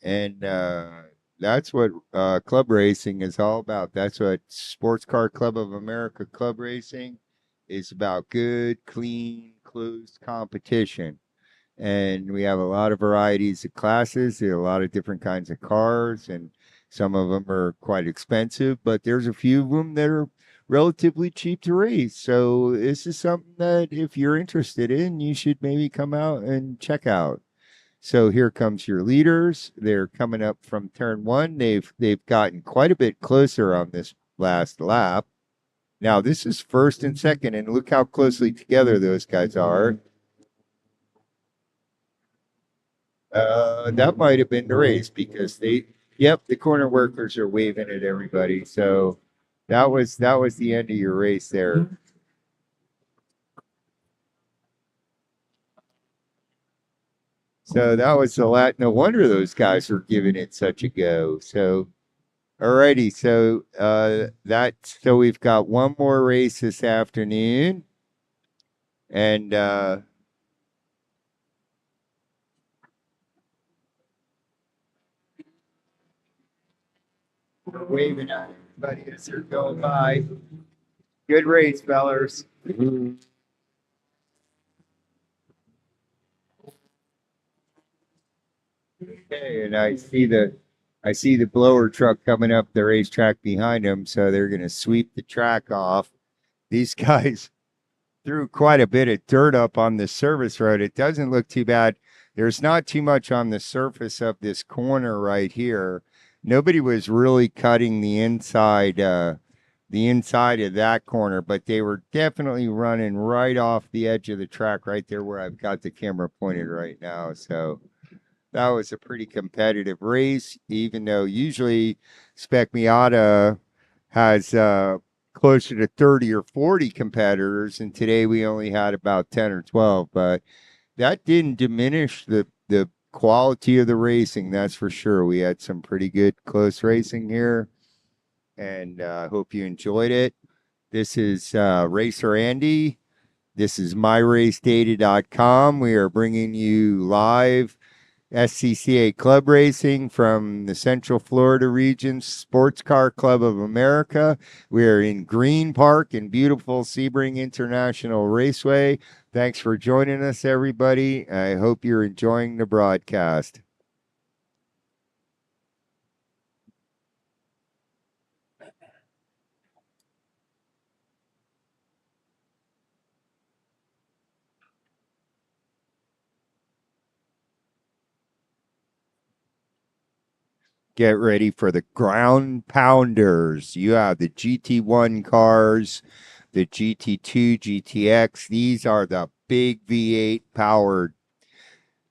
and that's what club racing is all about. That's what Sports Car Club of America club racing is about: good, clean, closed competition. And we have a lot of varieties of classes. There are a lot of different kinds of cars, and some of them are quite expensive, but there's a few of them that are relatively cheap to race. So this is something that if you're interested in, you should maybe come out and check out. So here comes your leaders. They're coming up from turn one. They've gotten quite a bit closer on this last lap. Now this is first and second, and look how closely together those guys are. That might have been the race because yep, the corner workers are waving at everybody. So that was the end of your race there. So that was the lat. No wonder those guys were giving it such a go. So alrighty, so we've got one more race this afternoon, and we're waving at everybody as they're going by. Good race, fellers. Okay, and I see the blower truck coming up the racetrack behind them, so they're going to sweep the track off. These guys threw quite a bit of dirt up on the service road. It doesn't look too bad. There's not too much on the surface of this corner right here. Nobody was really cutting the inside of that corner, but they were definitely running right off the edge of the track right there where I've got the camera pointed right now. So that was a pretty competitive race, even though usually Spec Miata has closer to 30 or 40 competitors, and today we only had about 10 or 12. But that didn't diminish the quality of the racing, that's for sure. We had some pretty good close racing here, and I hope you enjoyed it. This is Racer Andy. This is myracedata.com. We are bringing you live SCCA Club Racing from the Central Florida region, Sports Car Club of America. We are in Green Park in beautiful Sebring International Raceway. Thanks for joining us, everybody. I hope you're enjoying the broadcast. Get ready for the ground pounders. You have the GT1 cars, the GT2, GTX. These are the big V8 powered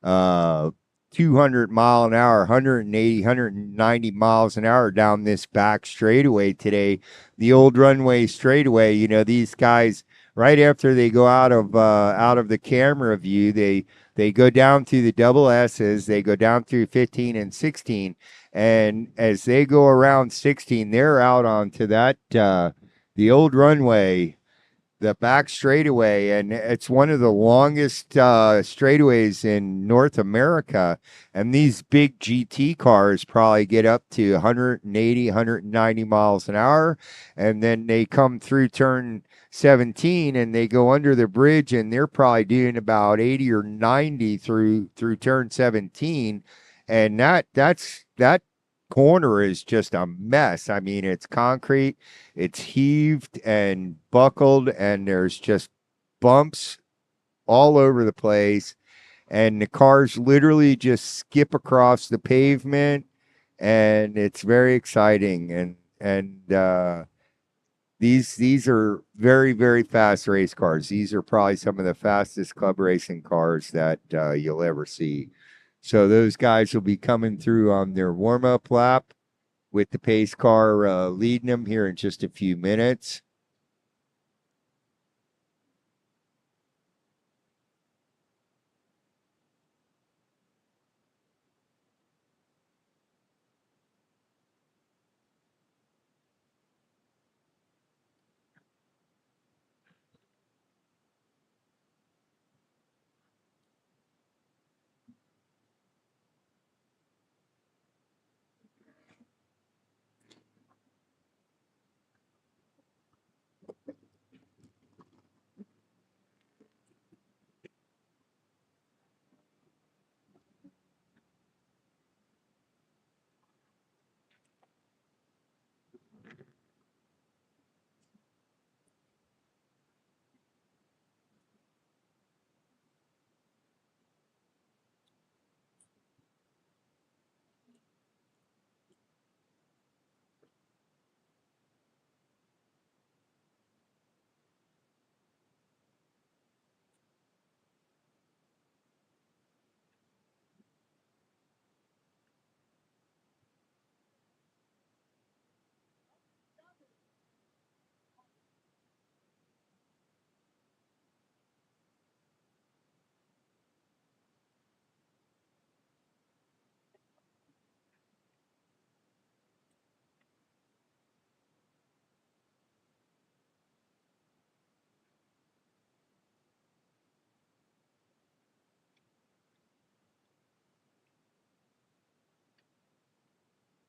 uh 200 mile an hour, 180, 190 miles an hour down this back straightaway today. The old runway straightaway, these guys right after they go out of the camera view, they go down through the double S's, they go down through 15 and 16, and as they go around 16, they're out onto that the old runway, the back straightaway, and it's one of the longest straightaways in North America. And these big GT cars probably get up to 180, 190 miles an hour, and then they come through turn 17 and they go under the bridge, and they're probably doing about 80 or 90 through turn 17, and that corner is just a mess. I mean, it's concrete, it's heaved and buckled, and there's just bumps all over the place. And the cars literally just skip across the pavement, and it's very exciting. And these are very very fast race cars. These are probably some of the fastest club racing cars that you'll ever see. So those guys will be coming through on their warm up lap with the pace car leading them here in just a few minutes.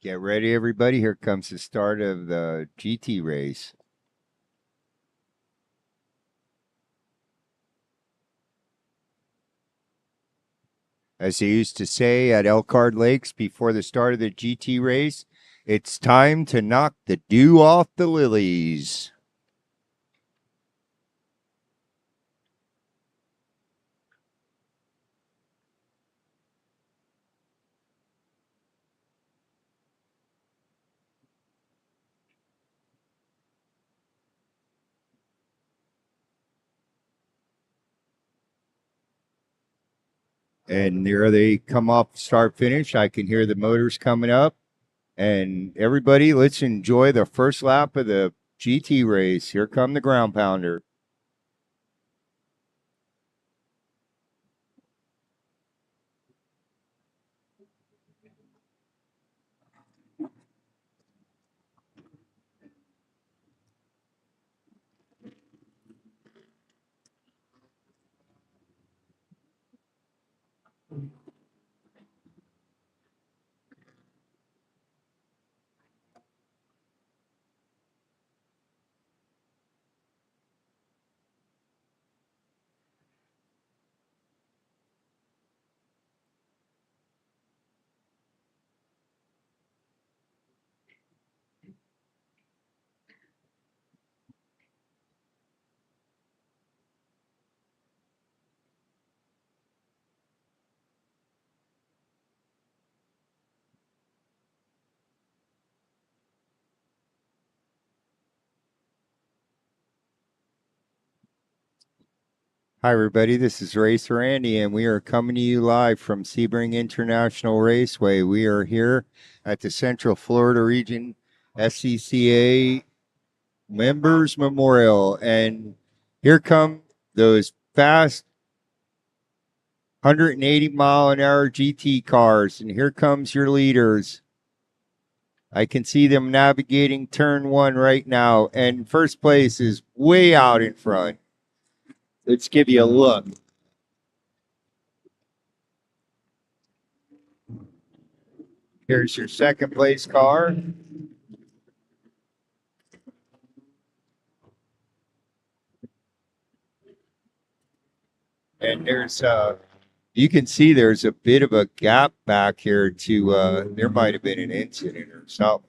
Get ready, everybody. Here comes the start of the GT race. As they used to say at Elkhart Lakes before the start of the GT race, it's time to knock the dew off the lilies. And there they come off start finish. I can hear the motors coming up. And everybody, let's enjoy the first lap of the GT race. Here come the ground pounder. Hi, everybody. This is Racer Andy, and we are coming to you live from Sebring International Raceway. We are here at the Central Florida Region SCCA Members Memorial, and here come those fast 180-mile-an-hour GT cars, and here comes your leaders. I can see them navigating turn one right now, and first place is way out in front. Let's give you a look. Here's your second place car. And you can see there's a bit of a gap back here to, there might have been an incident or something.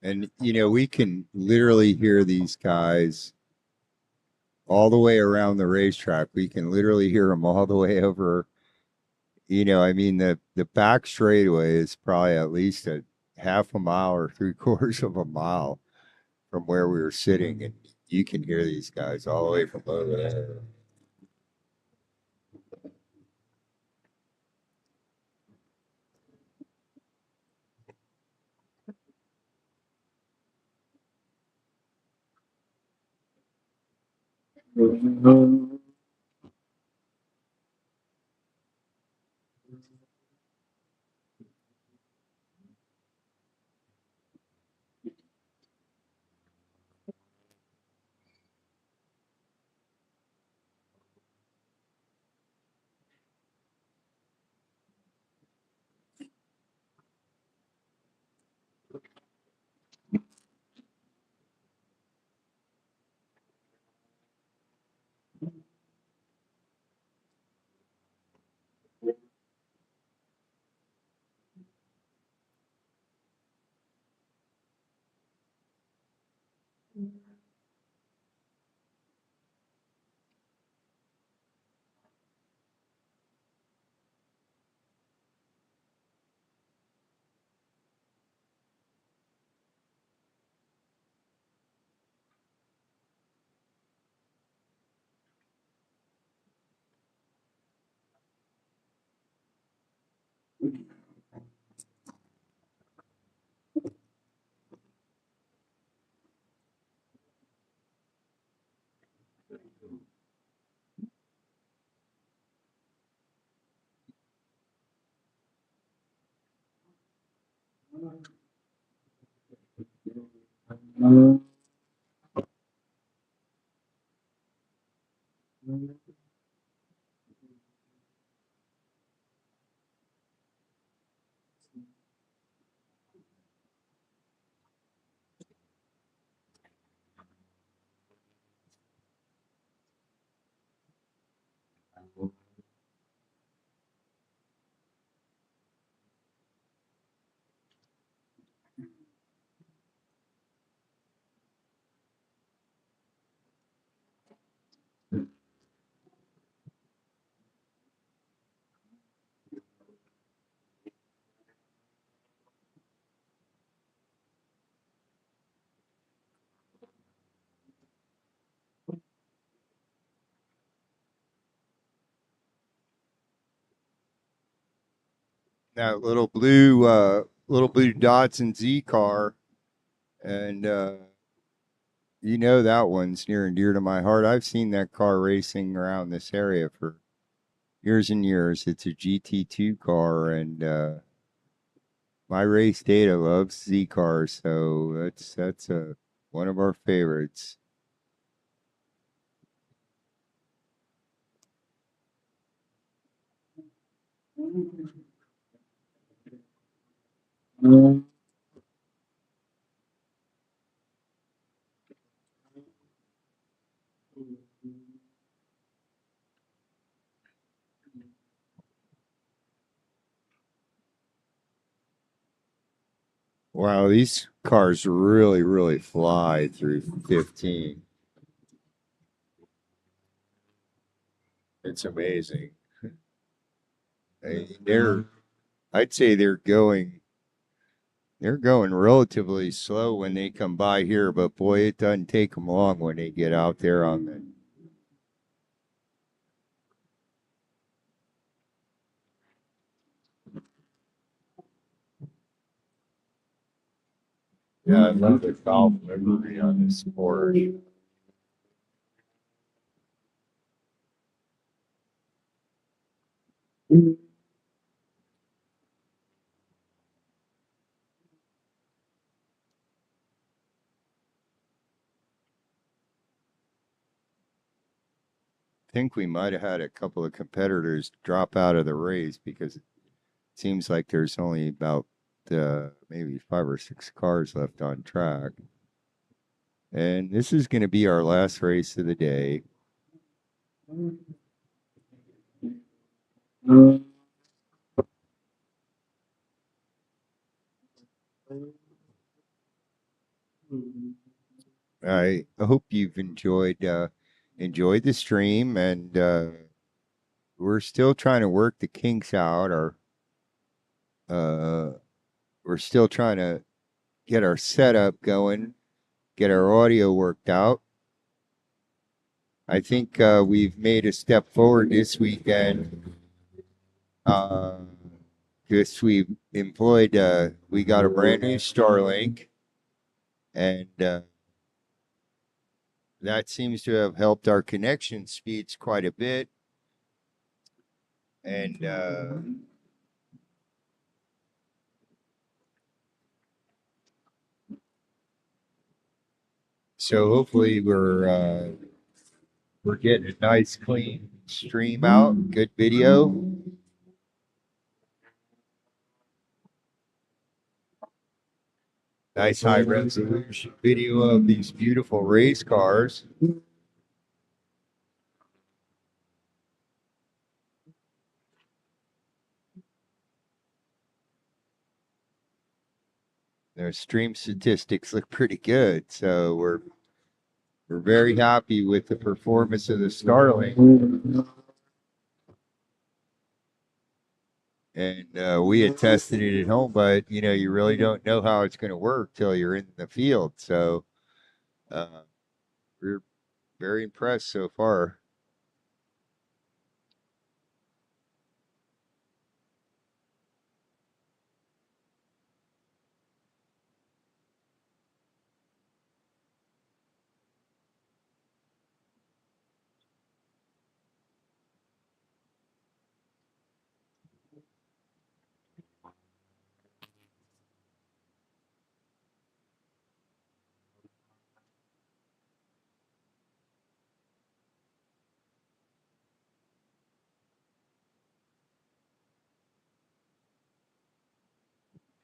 And, we can literally hear these guys all the way around the racetrack. We can literally hear them all the way over. I mean, the back straightaway is probably at least a half a mile or three-quarters of a mile from where we were sitting. And you can hear these guys all the way from over there. That little blue Datsun Z car, and you know that one's near and dear to my heart. I've seen that car racing around this area for years and years. It's a GT2 car, and my race data loves Z cars, so that's one of our favorites. Wow, these cars really fly through 15. It's amazing. They're, I'd say they're going relatively slow when they come by here, but boy, it doesn't take them long when they get out there on the. Yeah, I love the golf livery on this Porsche. I think we might have had a couple of competitors drop out of the race because it seems like there's only about maybe 5 or 6 cars left on track. And this is going to be our last race of the day. I hope you've enjoyed the stream, and we're still trying to work the kinks out. Uh, we're still trying to get our setup going, get our audio worked out. I think we've made a step forward this weekend. Uh, because we employed, we got a brand new Starlink, and that seems to have helped our connection speeds quite a bit. And so hopefully we're getting a nice clean stream out, good video. Nice high resolution video of these beautiful race cars. Their stream statistics look pretty good, so we're very happy with the performance of the Starlink. And we had tested it at home, but you know, you really don't know how it's going to work till you're in the field. So uh, we're very impressed so far.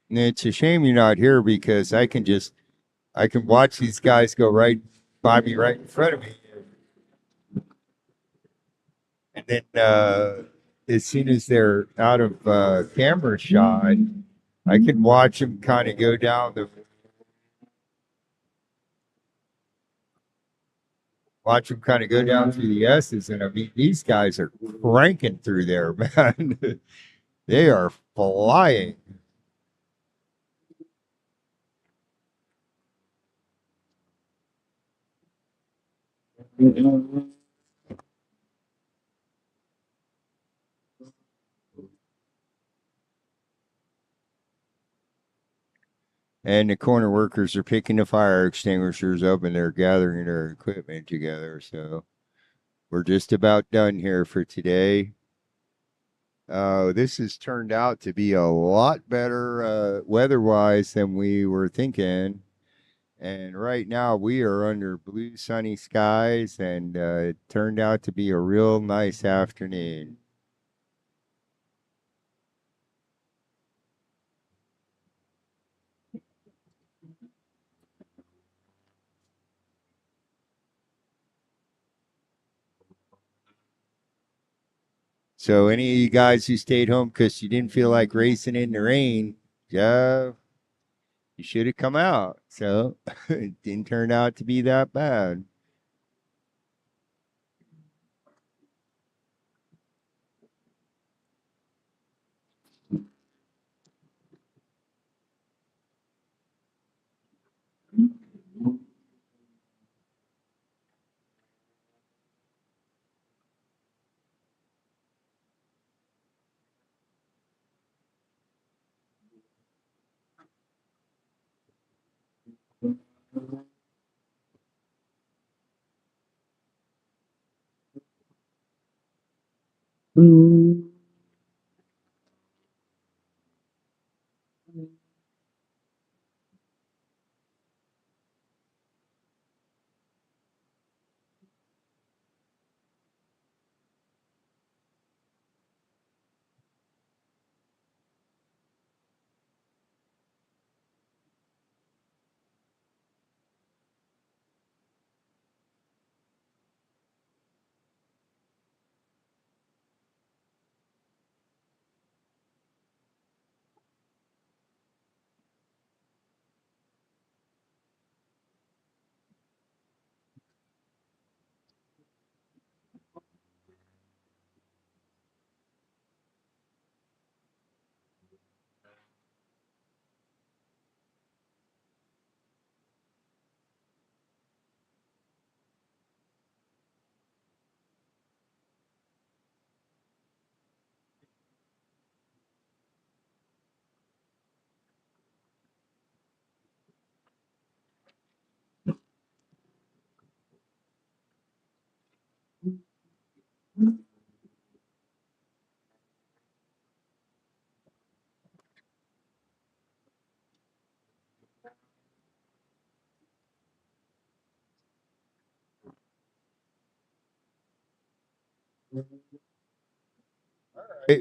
And it's a shame you're not here because I can watch these guys go right by me, right in front of me, and then as soon as they're out of camera shot, I can watch them kind of go down the watch them kind of go down through the S's, and I mean these guys are cranking through there, man. They are flying. And the corner workers are picking the fire extinguishers up and they're gathering their equipment together. So we're just about done here for today. This has turned out to be a lot better weather-wise than we were thinking. And right now we are under blue, sunny skies, and it turned out to be a real nice afternoon. So, any of you guys who stayed home because you didn't feel like racing in the rain, yeah, you should have come out. So, it didn't turn out to be that bad.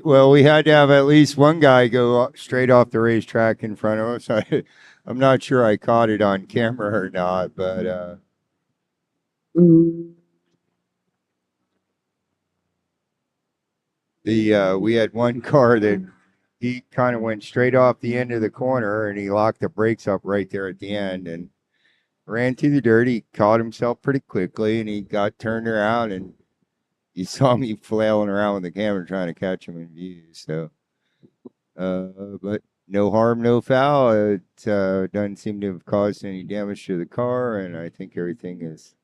Well, we had to have at least one guy go straight off the racetrack in front of us. I'm not sure I caught it on camera or not, but the we had one car that he kind of went straight off the end of the corner and he locked the brakes up right there at the end and ran through the dirt. He caught himself pretty quickly and he got turned around and you saw me flailing around with the camera trying to catch him in view. So, but no harm, no foul. It doesn't seem to have caused any damage to the car, and I think everything is.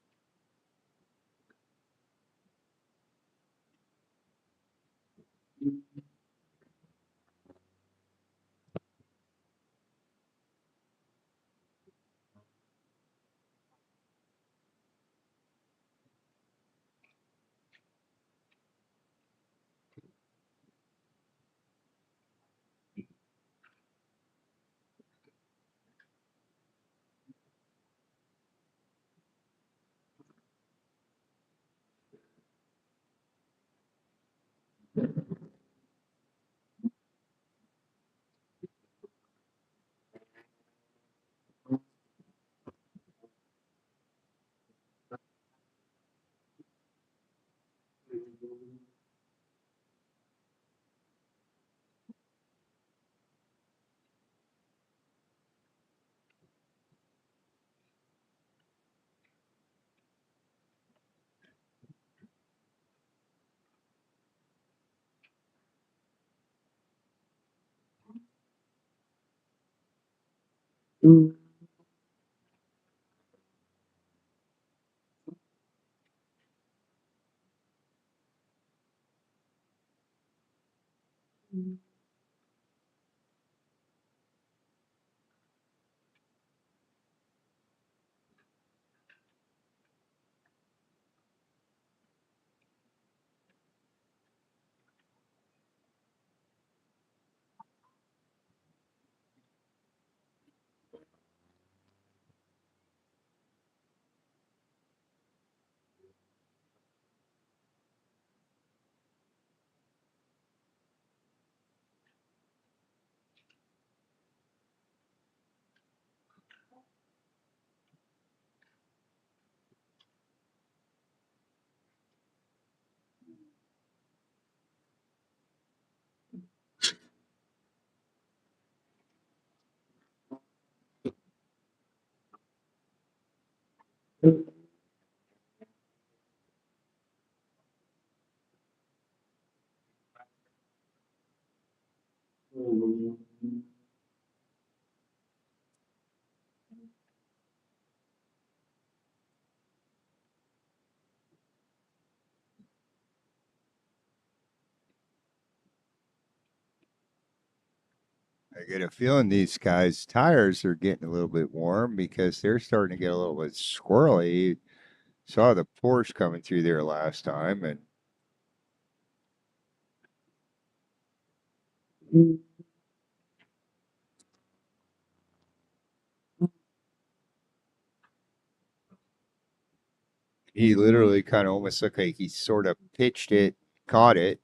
I get a feeling these guys' tires are getting a little bit warm because they're starting to get a little bit squirrely. Saw the Porsche coming through there last time, and he literally kind of almost looked like he sort of pitched it, caught it.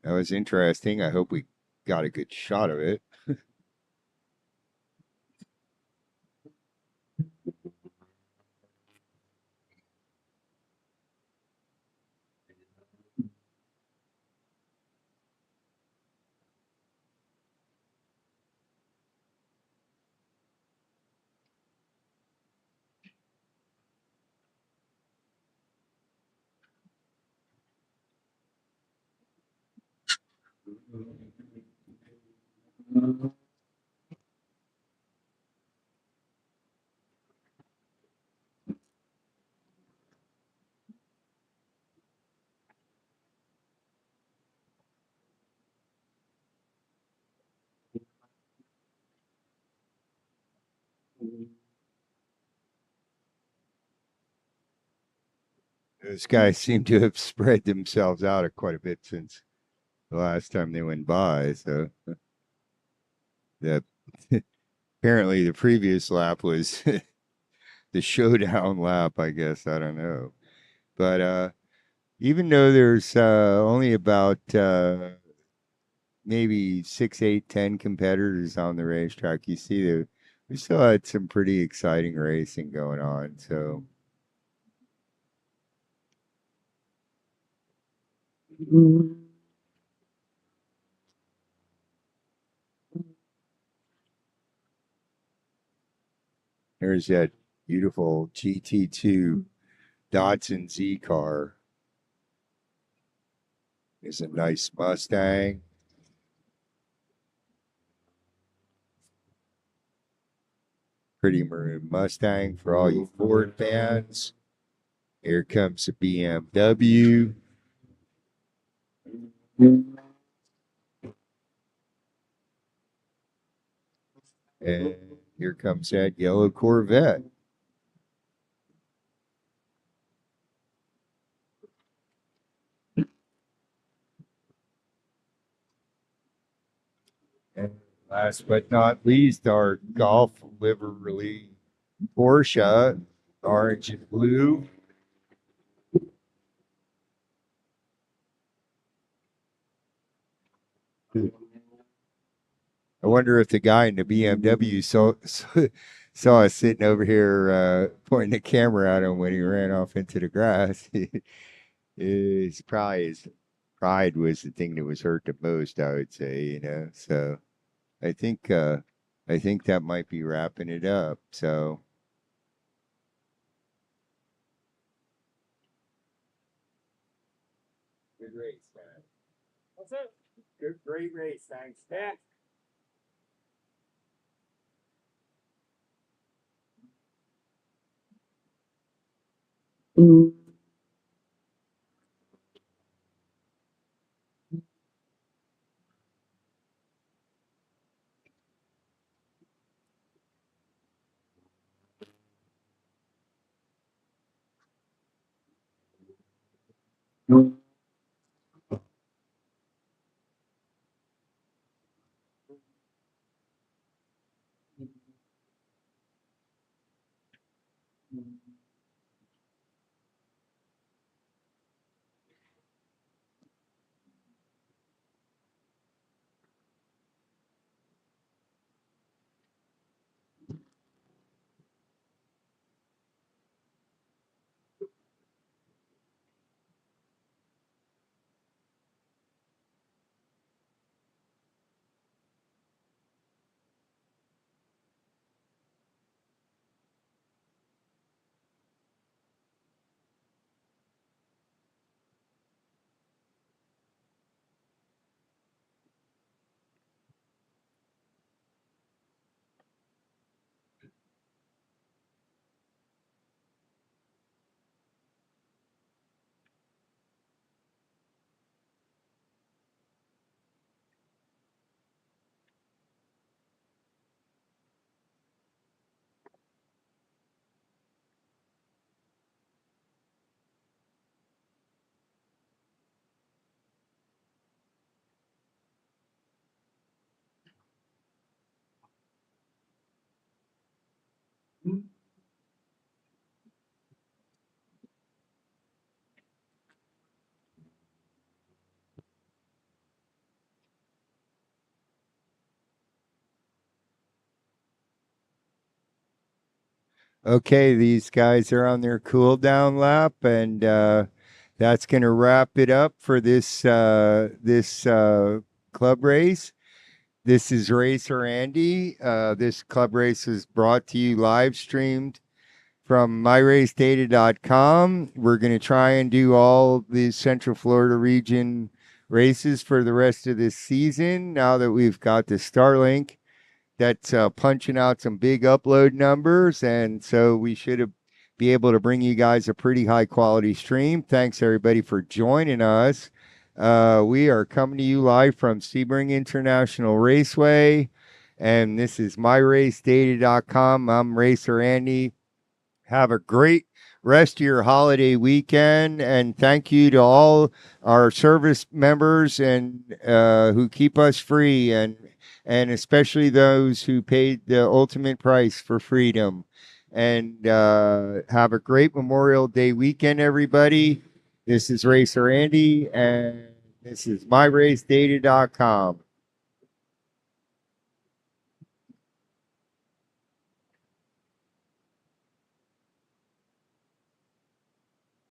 That was interesting. I hope we got a good shot of it. Those guys seem to have spread themselves out quite a bit since the last time they went by. So the apparently the previous lap was the showdown lap. I guess I don't know, but even though there's only about maybe 6, 8, 10 competitors on the racetrack, you see that we still had some pretty exciting racing going on. So there's that beautiful GT2 Datsun Z car. There's a nice Mustang. Pretty maroon Mustang for all you Ford fans. Here comes a BMW. And here comes that yellow Corvette. And last but not least, our golf livery Porsche, orange and blue. I wonder if the guy in the BMW saw us sitting over here pointing the camera at him when he ran off into the grass. His pride was the thing that was hurt the most, I would say, you know. So I think uh, I think that might be wrapping it up. So good race, man. What's up? Good, great race. Thanks, Pat. Okay, these guys are on their cool down lap, and that's going to wrap it up for this club race. This is Racer Andy. This club race is brought to you live streamed from myracedata.com. We're going to try and do all the Central Florida region races for the rest of this season now that we've got the Starlink that's punching out some big upload numbers. And so we should be able to bring you guys a pretty high quality stream. Thanks everybody for joining us. We are coming to you live from Sebring International Raceway, and this is myracedata.com. I'm Racer Andy. Have a great rest of your holiday weekend, and thank you to all our service members and who keep us free, and especially those who paid the ultimate price for freedom. And have a great Memorial Day weekend, everybody. This is Racer Andy, and this is myracedata.com.